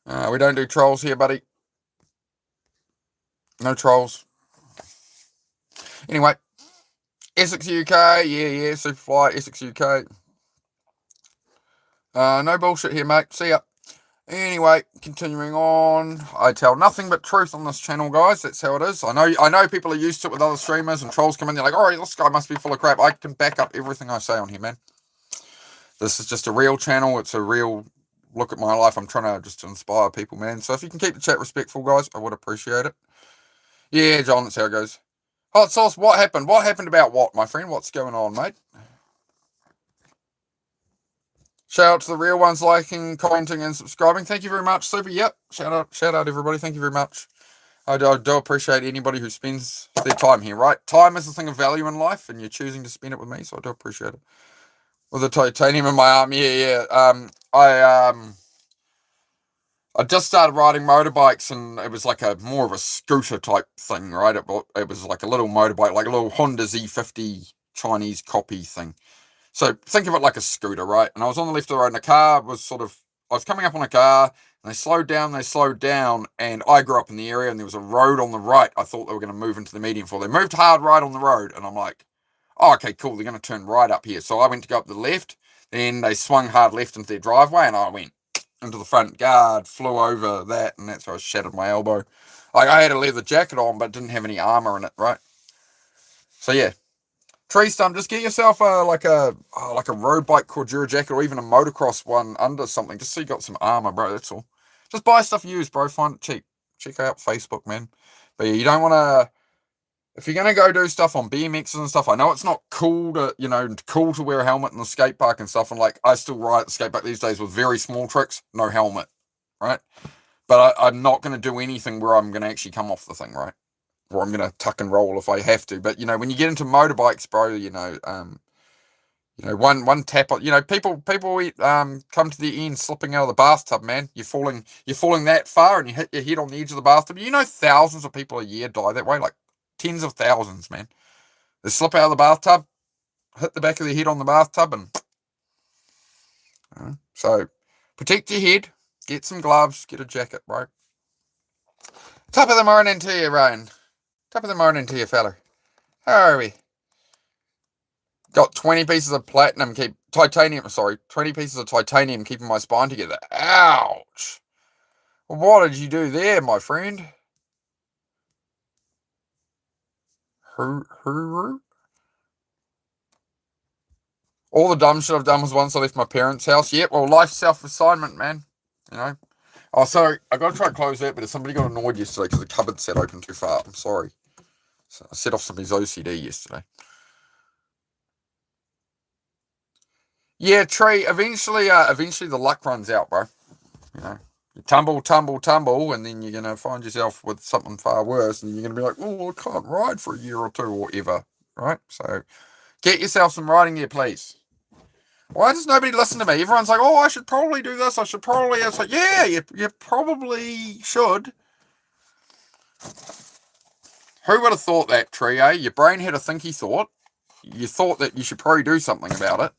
We don't do trolls here, buddy. No trolls. Anyway, Essex UK, yeah, Superfly, Essex UK. No bullshit here, mate. See ya. Anyway, continuing on. I tell nothing but truth on this channel, guys. That's how it is. I know people are used to it with other streamers and trolls come in. They're like, oh, this guy must be full of crap. I can back up everything I say on here, man. This is just a real channel. It's a real look at my life. I'm trying to just inspire people, man. So if you can keep the chat respectful, guys, I would appreciate it. Yeah, John, that's how it goes. Hot sauce, what happened? What happened about what, my friend? What's going on, mate? Shout out to the real ones liking, commenting, and subscribing. Thank you very much, Super. Yep. Shout out, everybody. Thank you very much. I do appreciate anybody who spends their time here, right? Time is a thing of value in life, and you're choosing to spend it with me, so I do appreciate it. With the titanium in my arm, yeah. I just started riding motorbikes, and it was like more of a scooter type thing, right? It was like a little motorbike, like a little Honda Z50 Chinese copy thing. So think of it like a scooter, right? And I was on the left of the road, and a car I was coming up on a car, and they slowed down, and I grew up in the area, and there was a road on the right. I thought they were going to move into the median for. They moved hard right on the road, and I'm like, oh, okay, cool, they're going to turn right up here. So I went to go up the left, then they swung hard left into their driveway, and I went into the front guard, flew over that, and that's how I shattered my elbow. Like, I had a leather jacket on, but didn't have any armor in it, right? So yeah, Tree Stump, just get yourself like a road bike Cordura jacket, or even a motocross one under something, just so you got some armor, bro. That's all. Just buy stuff used, bro. Find it cheap. Check out Facebook, man. But yeah, you don't want to. If you're gonna go do stuff on BMXs and stuff, I know it's not cool to wear a helmet in the skate park and stuff. And like, I still ride at the skate park these days with very small tricks, no helmet, right? But I'm not gonna do anything where I'm gonna actually come off the thing, right? Or I'm gonna tuck and roll if I have to. But when you get into motorbikes, bro, one tap, people come to the end slipping out of the bathtub, man. You're falling that far, and you hit your head on the edge of the bathtub. Thousands of people a year die that way, like tens of thousands, man. They slip out of the bathtub, hit the back of their head on the bathtub, and so protect your head. Get some gloves. Get a jacket, bro. Top of the morning to you, Ryan. Top of the morning to you, fella. How are we? Got 20 pieces of 20 pieces of titanium keeping my spine together. Ouch. What did you do there, my friend? All the dumb shit I've done was once I left my parents' house. Yep, well, life self-assignment, man. Oh, sorry, I got to try and close that, but somebody got annoyed yesterday because the cupboard sat open too far. I'm sorry. So I set off somebody's OCD yesterday. Yeah, Tree, eventually the luck runs out, bro. You tumble, and then you're going to find yourself with something far worse, and you're going to be like, oh, I can't ride for a year or two or ever, right? So get yourself some riding gear, please. Why does nobody listen to me? Everyone's like, oh, I should probably do this. It's like, yeah, you probably should. Who would have thought that, Tree, eh? Your brain had a thinky thought. You thought that you should probably do something about it.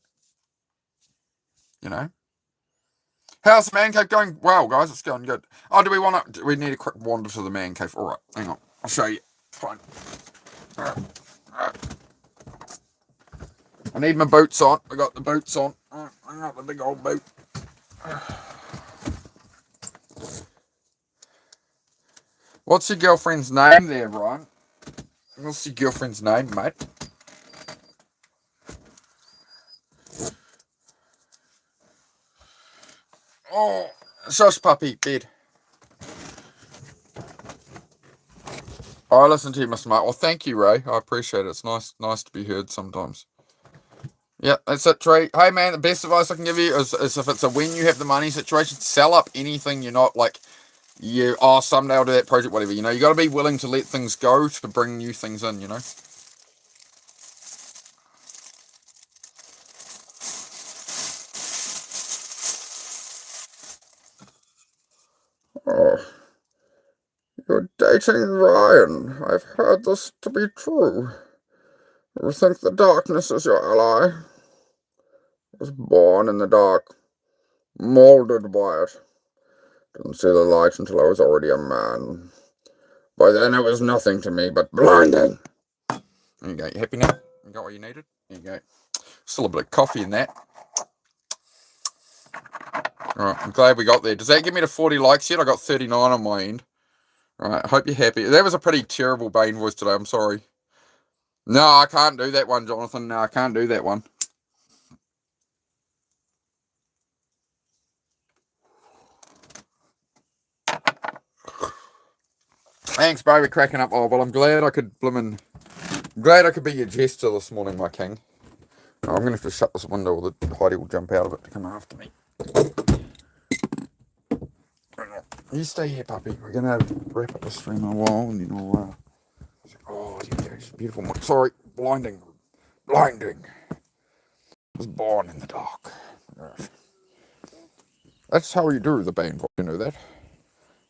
You know? How's the man cave going? Well, guys, it's going good. Oh, do we need a quick wander to the man cave? All right, hang on. I'll show you. Fine. All right. I need my boots on. I got the boots on. I got the big old boot. What's your girlfriend's name there, Ryan? What's your girlfriend's name, mate? Oh, shush puppy, bed. I listen to you, Mr. Mate. Well, thank you, Ray. I appreciate it. It's nice to be heard sometimes. Yeah, that's it, Trey. Hey, man, the best advice I can give you is if it's a when you have the money situation, sell up anything you're not like, someday I'll do that project, whatever. You know, you got to be willing to let things go to bring new things in, you know? Oh, you're dating Ryan. I've heard this to be true. You think the darkness is your ally? I was born in the dark, molded by it. Didn't see the light until I was already a man. By then it was nothing to me but blinding. There you go. You happy now? You got what you needed? There you go. Still a bit of coffee in that. Alright, I'm glad we got there. Does that give me to 40 likes yet? I got 39 on my end. Alright, I hope you're happy. That was a pretty terrible Bane voice today. I'm sorry. No, I can't do that one, Jonathan. No, I can't do that one. Thanks, baby, cracking up. Oh, well, I'm glad I could be your jester this morning, my king. Oh, I'm going to have to shut this window or the Heidi will jump out of it to come after me. You stay here, puppy. We're going to wrap up the stream in a while and then I'll... Oh, yeah, it's beautiful. Sorry, blinding. I was born in the dark. That's how you do the Bane voice, you know that?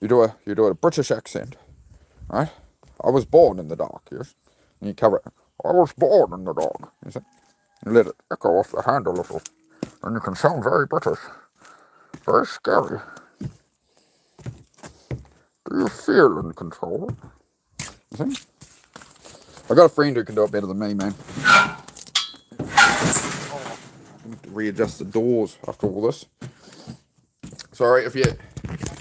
You do a British accent, right? I was born in the dark, yes? And you cover it. I was born in the dark, you see? You let it echo off the hand a little. And you can sound very British. Very scary. Do you feel in control? You see? I got a friend who can do it better than me, man. I have to readjust the doors after all this. Sorry, if you're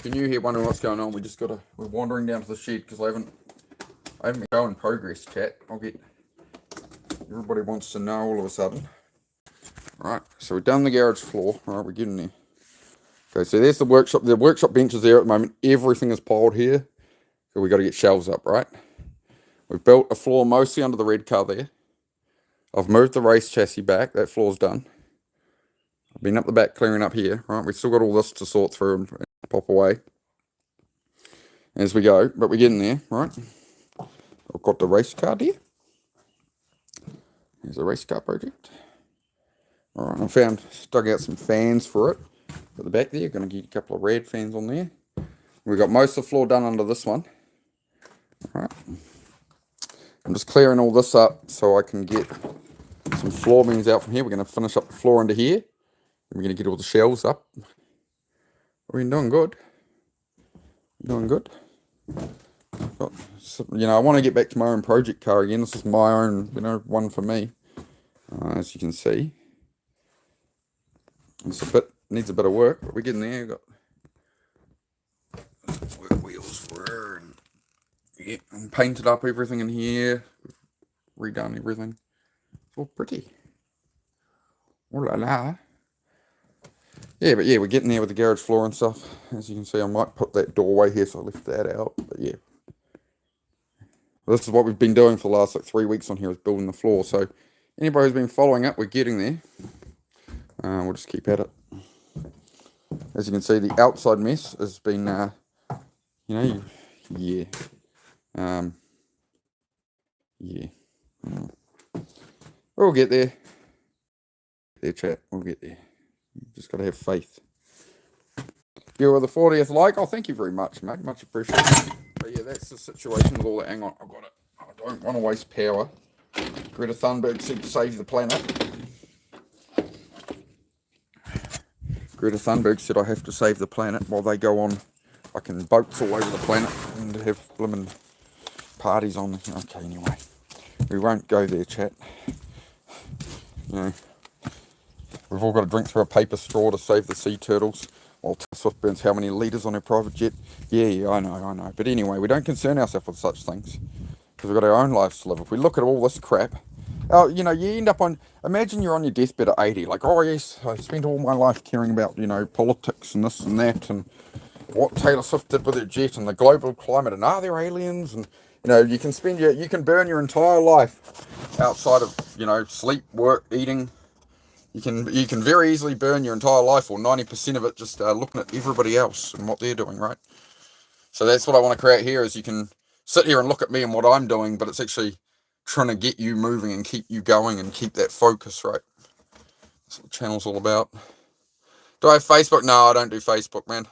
new here wondering what's going on, we're wandering down to the shed because I haven't been going progress, chat. Everybody wants to know all of a sudden. Right, so we've done the garage floor. Alright, we're getting there. Okay, so there's the workshop. The workshop bench is there at the moment. Everything is piled here. So we got to get shelves up, right? We've built a floor mostly under the red car there. I've moved the race chassis back. That floor's done. I've been up the back clearing up here, right? We've still got all this to sort through and pop away as we go, but we're getting there, right? I've got the race car here. Here's the race car project. All right, I dug out some fans for it at the back there. Going to get a couple of red fans on there. We've got most of the floor done under this one. All right. I'm just clearing all this up so I can get some floor beams out from here. We're going to finish up the floor under here. And we're going to get all the shelves up. We're doing good. Doing good. I want to get back to my own project car again. This is my own, one for me. As you can see. Needs a bit of work, but we're getting there. Got work wheels for her, and painted up everything in here. Redone everything. It's all pretty. Oh la la. Yeah, but yeah, we're getting there with the garage floor and stuff. As you can see, I might put that doorway here, so I left that out. But yeah. This is what we've been doing for the last 3 weeks on here, is building the floor. So anybody who's been following up, we're getting there. We'll just keep at it. As you can see, the outside mess has been, yeah. Yeah. We'll get there. Chat. We'll get there. Just got to have faith. You were the 40th like. Oh, thank you very much, mate. Much appreciated. But yeah, that's the situation with all that. Hang on, I've got it. Hold don't want to waste power. Greta Thunberg said to save the planet. Greta Thunberg said I have to save the planet while they go on fucking boats all over the planet and have blimmin' parties on. Okay, anyway. We won't go there, chat. You know, we've all got to drink through a paper straw to save the sea turtles while Taylor Swift burns how many litres on her private jet. Yeah, I know. But anyway, we don't concern ourselves with such things because we've got our own lives to live. If we look at all this crap, you know, you end up on, imagine you're on your deathbed at 80, like, oh yes, I spent all my life caring about, you know, politics and this and that and what Taylor Swift did with her jet and the global climate and are there aliens, and you know, you can burn your entire life outside of, you know, sleep, work, eating. You can very easily burn your entire life, or 90% of it, just looking at everybody else and what they're doing, right? So that's what I want to create here, is you can sit here and look at me and what I'm doing, but it's actually trying to get you moving and keep you going and keep that focus, right? That's what the channel's all about. Do I have Facebook? No, I don't do Facebook, man.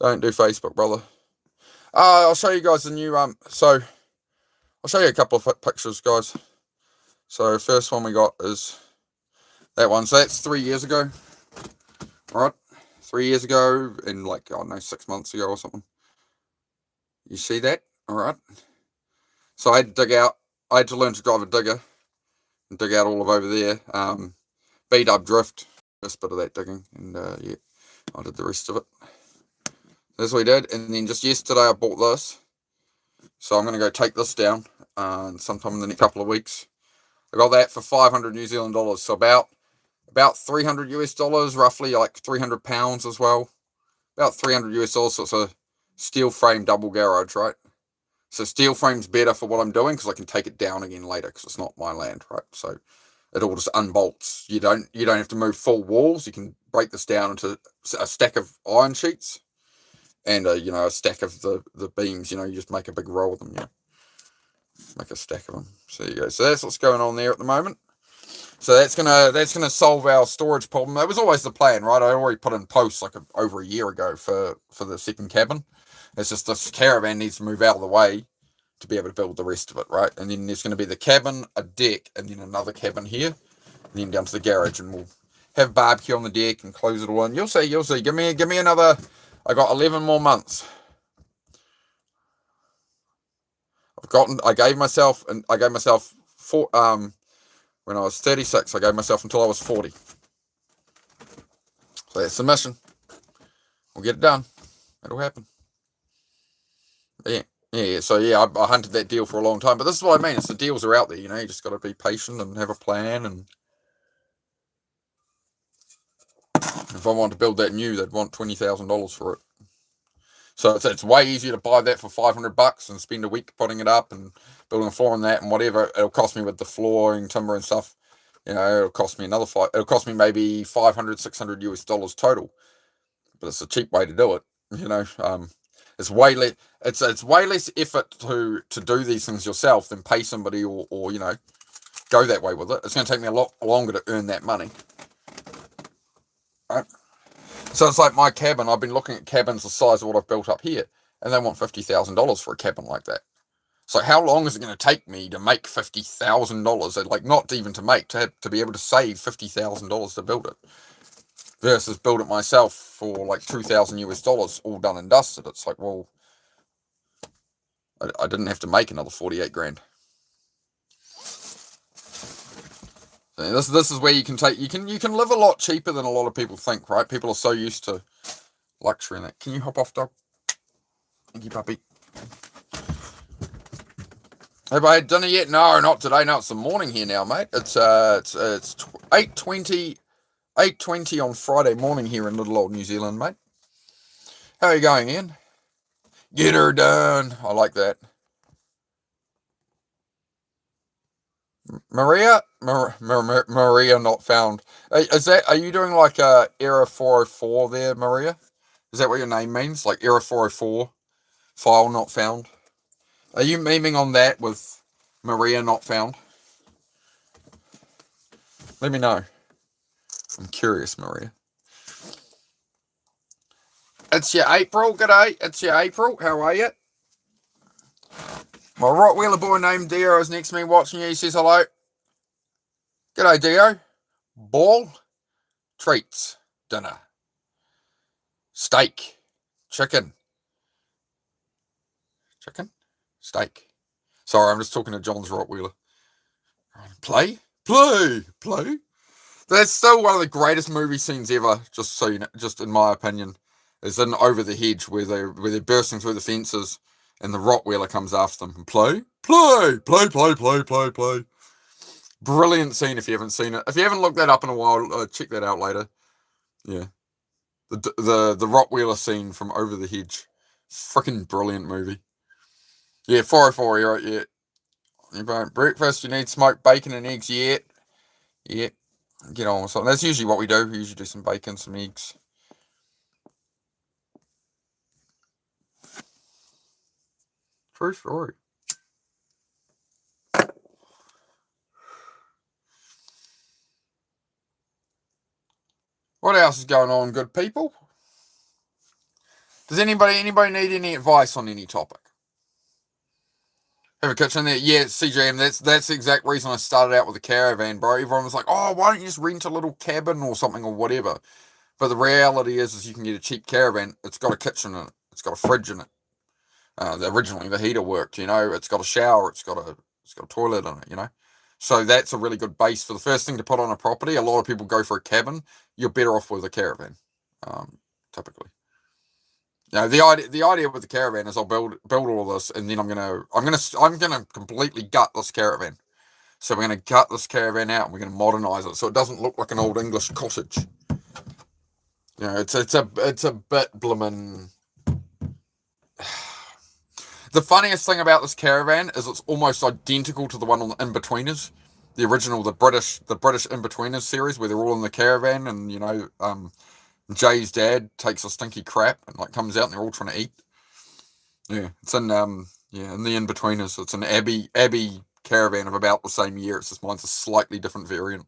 Don't do Facebook, brother. I'll show you guys the new, so I'll show you a couple of pictures, guys. So first one we got is that one. So that's 3 years ago, right? 3 years ago, and like, I don't know, 6 months ago or something. You see that? All right. So I had to dig out, I had to learn to drive a digger and dig out all of over there. B-dub drift, this bit of that digging, and yeah, I did the rest of it. That's what we did, and then just yesterday I bought this. So I'm going to go take this down sometime in the next couple of weeks. I got that for 500 New Zealand dollars, so about 300 US dollars, roughly, like 300 pounds as well. About 300 US dollars, so it's a steel frame double garage, right? So steel frame's better for what I'm doing because I can take it down again later because it's not my land, right? So it all just unbolts. You don't have to move full walls. You can break this down into a stack of iron sheets and you know, a stack of the beams. You know, you just make a big roll of them. Yeah, make a stack of them. So there you go. So that's what's going on there at the moment. So that's gonna solve our storage problem. That was always the plan, right? I already put in posts like over a year ago for the second cabin. It's just this caravan needs to move out of the way to be able to build the rest of it, right? And then there's going to be the cabin, a deck, and then another cabin here, and then down to the garage, and we'll have barbecue on the deck and close it all in. You'll see. Give me another. I got 11 more months. I gave myself four. When I was 36, I gave myself until I was 40. So that's the mission. We'll get it done. It'll happen. Yeah. So yeah, I hunted that deal for a long time. But this is what I mean. It's the deals are out there. You know, you just got to be patient and have a plan. And if I wanted to build that new, they'd want $20,000 for it. So it's way easier to buy that for $500 and spend a week putting it up and building a floor on that and whatever it'll cost me with the flooring, timber and stuff. You know, it'll cost me it'll cost me maybe 500, 600 US dollars total. But it's a cheap way to do it. You know, it's way less. It's way less effort to do these things yourself than pay somebody or you know, go that way with it. It's going to take me a lot longer to earn that money. Right. So it's like my cabin. I've been looking at cabins the size of what I've built up here, and they want $50,000 for a cabin like that. So how long is it going to take me to make $50,000? Like, not even to make, to be able to save $50,000 to build it, versus build it myself for like 2,000 US dollars, all done and dusted. It's like, well, I didn't have to make another 48 grand. This is where you can live a lot cheaper than a lot of people think, right? People are so used to luxury and that. Can you hop off, dog? Thank you, puppy. Have I had dinner yet? No, not today. No, it's the morning here now, mate. It's 8:20 on Friday morning here in little old New Zealand, mate. How are you going, Ian? Get her done. I like that. Maria not found. Are you doing like error 404 there, Maria? Is that what your name means? Like error 404, file not found? Are you memeing on that with Maria not found? Let me know. I'm curious, Maria. It's your April. G'day. It's your April. How are you? My Rottweiler boy named Dio is next to me watching you. He says hello. G'day, Dio. Ball, treats, dinner, steak, chicken, steak. Sorry, I'm just talking to John's Rottweiler. Play. That's still one of the greatest movie scenes ever. Just so you know, just in my opinion, is in Over the Hedge where they're bursting through the fences, and the Rottweiler comes after them. Play. Brilliant scene if you haven't seen it. If you haven't looked that up in a while, check that out later. Yeah, the Rottweiler scene from Over the Hedge, freaking brilliant movie. Yeah, 404 era. Yeah, you want breakfast? You need smoked bacon and eggs? Yeah. Get on with something. That's usually what we do. We usually do some bacon, some eggs. True story. What else is going on, good people? Does anybody need any advice on any topic? Have a kitchen there? Yeah, CJM, that's the exact reason I started out with a caravan, bro. Everyone was like, oh, why don't you just rent a little cabin or something or whatever? But the reality is you can get a cheap caravan. It's got a kitchen in it. It's got a fridge in it. Originally, the heater worked, you know. It's got a shower. It's got a toilet in it, you know. So that's a really good base for the first thing to put on a property. A lot of people go for a cabin. You're better off with a caravan, typically. You know, the idea with the caravan is I'll build all this, and then I'm gonna completely gut this caravan. So we're gonna gut this caravan out, and we're gonna modernize it so it doesn't look like an old English cottage. You know, it's a bit bloomin'. The funniest thing about this caravan is it's almost identical to the one on the In-Betweeners, the original, the British In-Betweeners series, where they're all in the caravan, and you know, Jay's dad takes a stinky crap and like comes out and they're all trying to eat. Yeah, it's in in the In-Betweeners. It's an Abbey caravan of about the same year. It's just mine's a slightly different variant,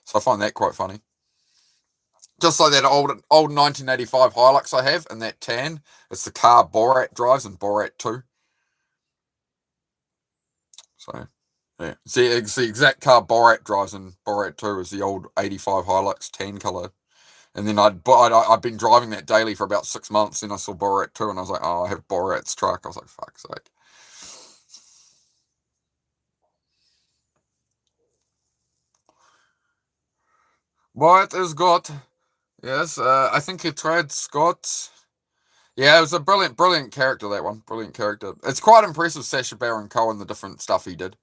so I find that quite funny. Just like that old 1985 Hilux I have in that tan. It's the car Borat drives in Borat 2. So, yeah. It's the exact car Borat drives in Borat 2 is the old 85 Hilux tan colour. And then I'd been driving that daily for about 6 months. Then I saw Borat 2 and I was like, oh, I have Borat's truck. I was like, fuck's sake. What is got? Yes, I think it tried Scott. Yeah, it was a brilliant character, that one. Brilliant character. It's quite impressive, Sacha Baron Cohen, the different stuff he did.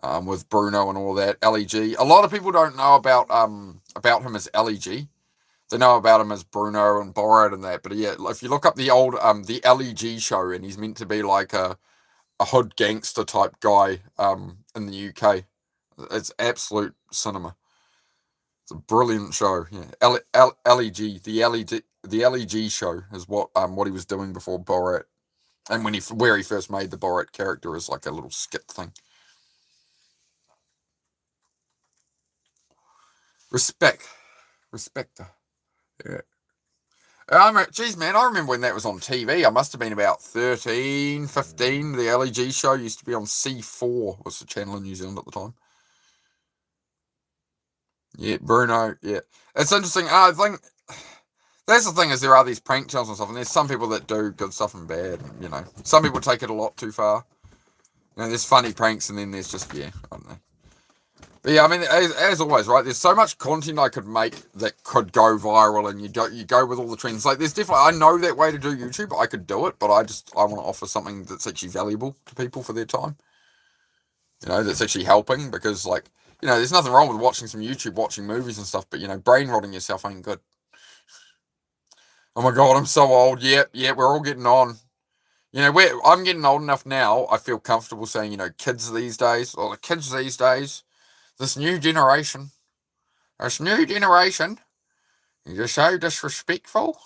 With Bruno and all that. LEG. A lot of people don't know about him as LEG. They know about him as Bruno and Borat and that. But yeah, if you look up the old the LEG show, and he's meant to be like a hood gangster type guy in the UK. It's absolute cinema. It's a brilliant show. Yeah, LEG, the LEG show is what he was doing before Borat, and where he first made the Borat character as like a little skit thing. Respect. Yeah. Geez, man, I remember when that was on TV. I must have been about 13, 15. The LEG show used to be on C4, was the channel in New Zealand at the time. Yeah, Bruno, yeah. It's interesting. I think that's the thing is there are these prank channels and stuff, and there's some people that do good stuff and bad. You know, some people take it a lot too far. You know, there's funny pranks, and then there's just, I don't know. But yeah, I mean, as always, right? There's so much content I could make that could go viral, and you go with all the trends. Like, there's definitely, I know that way to do YouTube. I could do it, but I want to offer something that's actually valuable to people for their time. You know, that's actually helping, because, like, you know, there's nothing wrong with watching some YouTube, watching movies and stuff, but, you know, brain rotting yourself ain't good. Oh my God, I'm so old. Yeah, we're all getting on. You know, I'm getting old enough now, I feel comfortable saying, you know, the kids these days, this new generation, you're just so disrespectful.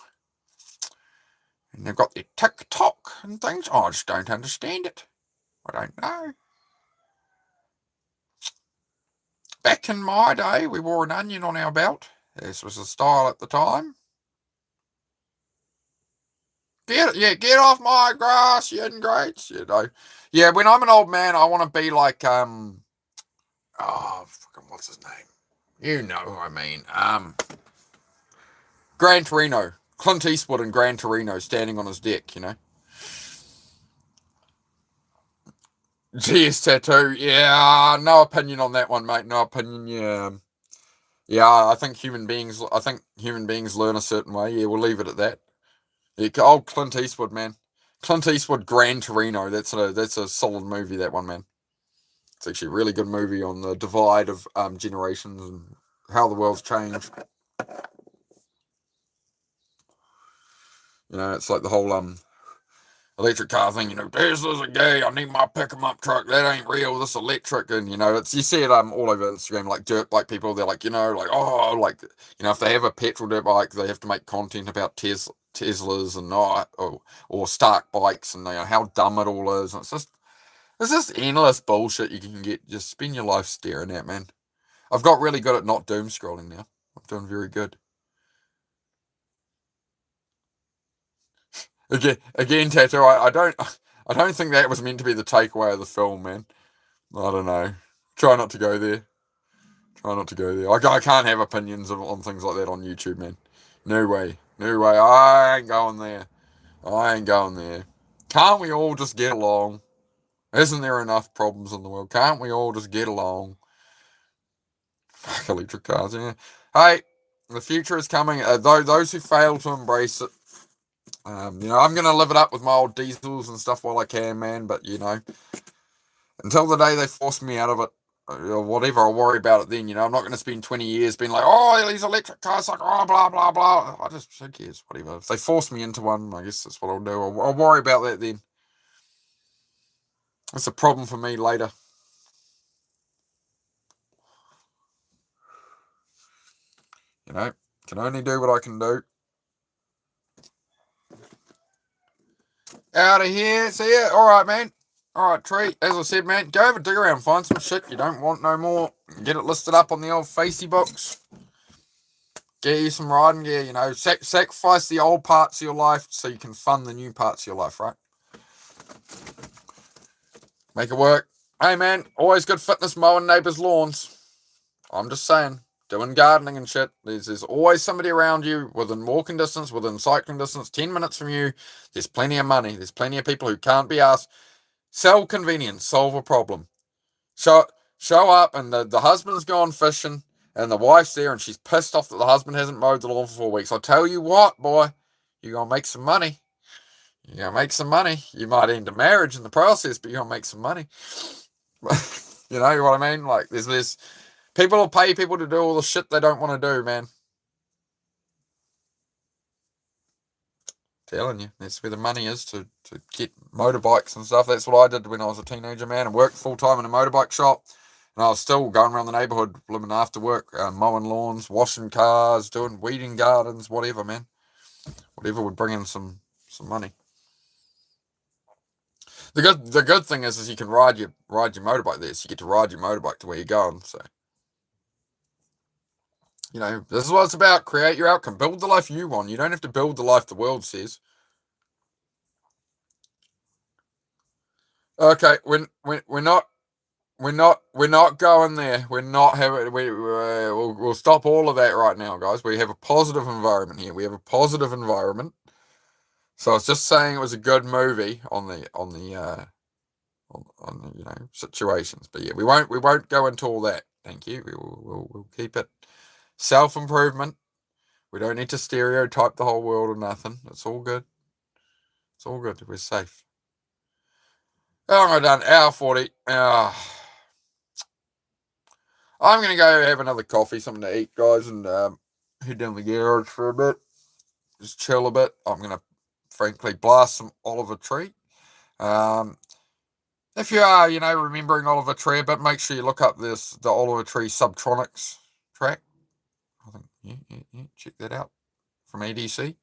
And they've got their TikTok and things. I just don't understand it. I don't know. Back in my day, we wore an onion on our belt. This was the style at the time. Get off my grass, you ingrates, you know. Yeah, when I'm an old man, I want to be like, fucking, what's his name? You know who I mean. Gran Torino. Clint Eastwood and Gran Torino standing on his deck, you know. GS tattoo, yeah, no opinion on that one, mate. No opinion. Yeah. I think human beings learn a certain way. Yeah, we'll leave it at that. Yeah, old Clint Eastwood, man. Clint Eastwood, Gran Torino. That's a solid movie. That one, man. It's actually a really good movie on the divide of generations and how the world's changed. You know, it's like the whole electric car thing. You know, Tesla's a gay. I need my pick 'em up truck. That ain't real. This electric, and you know, you see it all over Instagram. Like dirt bike people, they're like, if they have a petrol dirt bike, they have to make content about Teslas and or Stark bikes and how dumb it all is. And it's just endless bullshit you can get. Just spend your life staring at, man. I've got really good at not doom scrolling now. I'm doing very good. Again, Tattoo. I don't think that was meant to be the takeaway of the film, man. I don't know. Try not to go there. I can't have opinions on things like that on YouTube, man. No way. I ain't going there. Can't we all just get along? Isn't there enough problems in the world? Can't we all just get along? Fuck electric cars, yeah. Hey, the future is coming. Those who fail to embrace it, I'm going to live it up with my old diesels and stuff while I can, man. But, until the day they force me out of it, or whatever, I'll worry about it then. I'm not going to spend 20 years being like, oh, these electric cars, like, oh, blah, blah, blah. Who cares, whatever. If they force me into one, I guess that's what I'll do. I'll worry about that then. It's a problem for me later. Can only do what I can do. Out of here. See ya. All right, man. All right, Tree. As I said, man, go have a dig around, find some shit you don't want no more. Get it listed up on the old Facey books. Get you some riding gear, sacrifice the old parts of your life so you can fund the new parts of your life, right? Make it work. Hey, man, always good fitness mowing neighbours' lawns. I'm just saying, doing gardening and shit. There's always somebody around you within walking distance, within cycling distance, 10 minutes from you. There's plenty of money. There's plenty of people who can't be asked. Sell convenience, solve a problem. Show up and the husband's gone fishing and the wife's there and she's pissed off that the husband hasn't mowed the lawn for 4 weeks. I tell you what, boy, you're going to make some money. You might end a marriage in the process, but you're going to make some money. You know what I mean? Like, there's people will pay people to do all the shit they don't want to do, man. Telling you, that's where the money is to get motorbikes and stuff. That's what I did when I was a teenager, man. I worked full time in a motorbike shop, and I was still going around the neighbourhood, living after work, mowing lawns, washing cars, doing weeding gardens, whatever, man. Whatever would bring in some money. The good thing is you can ride your motorbike there, so you get to ride your motorbike to where you're going. So, this is what it's about. Create your outcome. Build the life you want. You don't have to build the life the world says. Okay, we're not going there. We're not having. We'll stop all of that right now, guys. We have a positive environment here. We have a positive environment. So I was just saying it was a good movie on the situations. But yeah, we won't go into all that. Thank you. We'll keep it self-improvement. We don't need to stereotype the whole world or nothing. It's all good. We're safe. Oh, I'm done. Hour 40. I'm going to go have another coffee, something to eat, guys, and head down the garage for a bit. Just chill a bit. I'm going to, frankly, blast some Oliver Tree. If you are, remembering Oliver Tree a bit, make sure you look up the Oliver Tree Subtronics track. I think, yeah, check that out from ADC.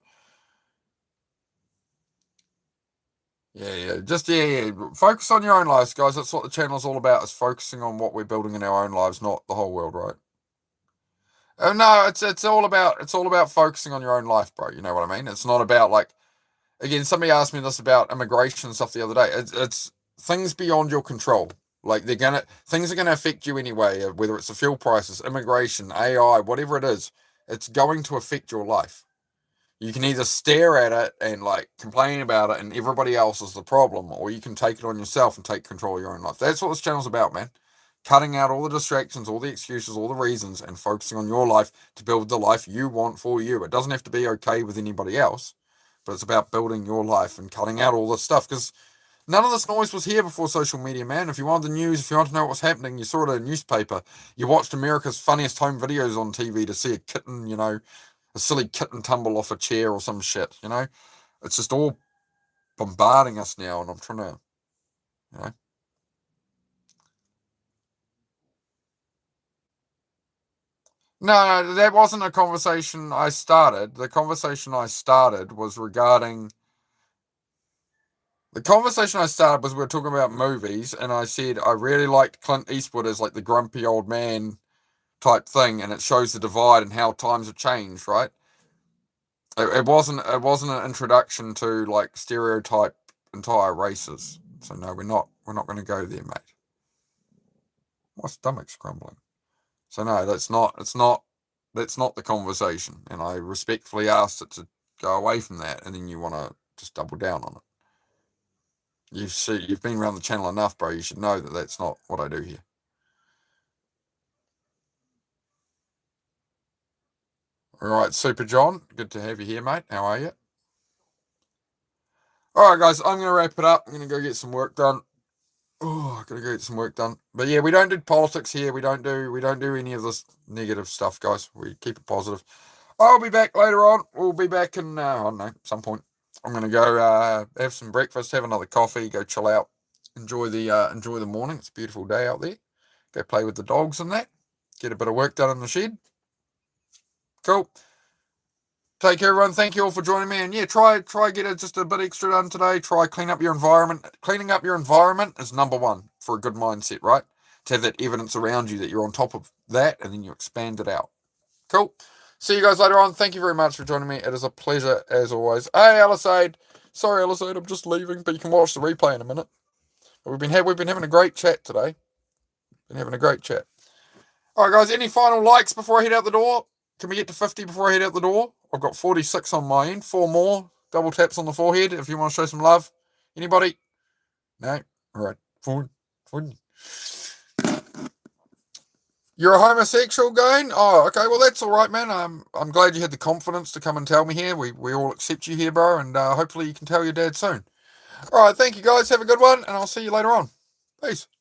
Yeah. Just, focus on your own lives, guys. That's what the channel's all about, is focusing on what we're building in our own lives, not the whole world, right? Oh, no, it's all about focusing on your own life, bro. You know what I mean? It's not about, again, somebody asked me this about immigration and stuff the other day. It's things beyond your control. Like things are gonna affect you anyway. Whether it's the fuel prices, immigration, AI, whatever it is, it's going to affect your life. You can either stare at it and like complain about it, and everybody else is the problem, or you can take it on yourself and take control of your own life. That's what this channel's about, man. Cutting out all the distractions, all the excuses, all the reasons, and focusing on your life to build the life you want for you. It doesn't have to be okay with anybody else, but it's about building your life and cutting out all this stuff, because none of this noise was here before social media, man. If you wanted the news, if you wanted to know what was happening, you saw it in a newspaper. You watched America's Funniest Home Videos on TV to see a kitten, a silly kitten tumble off a chair or some shit, It's just all bombarding us now, and I'm trying to, you know. No, that wasn't a conversation I started. The conversation I started was regarding. The conversation I started was we were talking about movies, and I said I really liked Clint Eastwood as like the grumpy old man type thing, and it shows the divide and how times have changed, right? It wasn't an introduction to like stereotype entire races. So no, we're not going to go there, mate. My stomach's grumbling. So no, that's not the conversation, and I respectfully asked it to go away from that, and then you want to just double down on it. You've been around the channel enough, bro. You should know that that's not what I do here. All right, Super John, good to have you here, mate. How are you? All right, guys, I'm going to wrap it up. I'm going to go get some work done. Oh, I gotta go get some work done. But yeah, we don't do politics here. We don't do any of this negative stuff, guys. We keep it positive. I'll be back later on. We'll be back in I don't know, some point. I'm gonna go have some breakfast, have another coffee, go chill out, enjoy the morning. It's a beautiful day out there. Go play with the dogs and that. Get a bit of work done in the shed. Cool. Take care, everyone. Thank you all for joining me. And yeah, try get just a bit extra done today. Try clean up your environment. Cleaning up your environment is number one for a good mindset, right? To have that evidence around you that you're on top of that, and then you expand it out. Cool. See you guys later on. Thank you very much for joining me. It is a pleasure as always. Hey, Alisade. Sorry, Alisade, I'm just leaving, but you can watch the replay in a minute. We've been having a great chat today. Been having a great chat. All right, guys. Any final likes before I head out the door? Can we get to 50 before I head out the door? I've got 46 on my end. 4 more. Double taps on the forehead if you want to show some love. Anybody? No? All right. Fine. You're a homosexual, Gain? Oh, okay. Well, that's all right, man. I'm glad you had the confidence to come and tell me here. We all accept you here, bro, and hopefully you can tell your dad soon. All right. Thank you, guys. Have a good one, and I'll see you later on. Peace.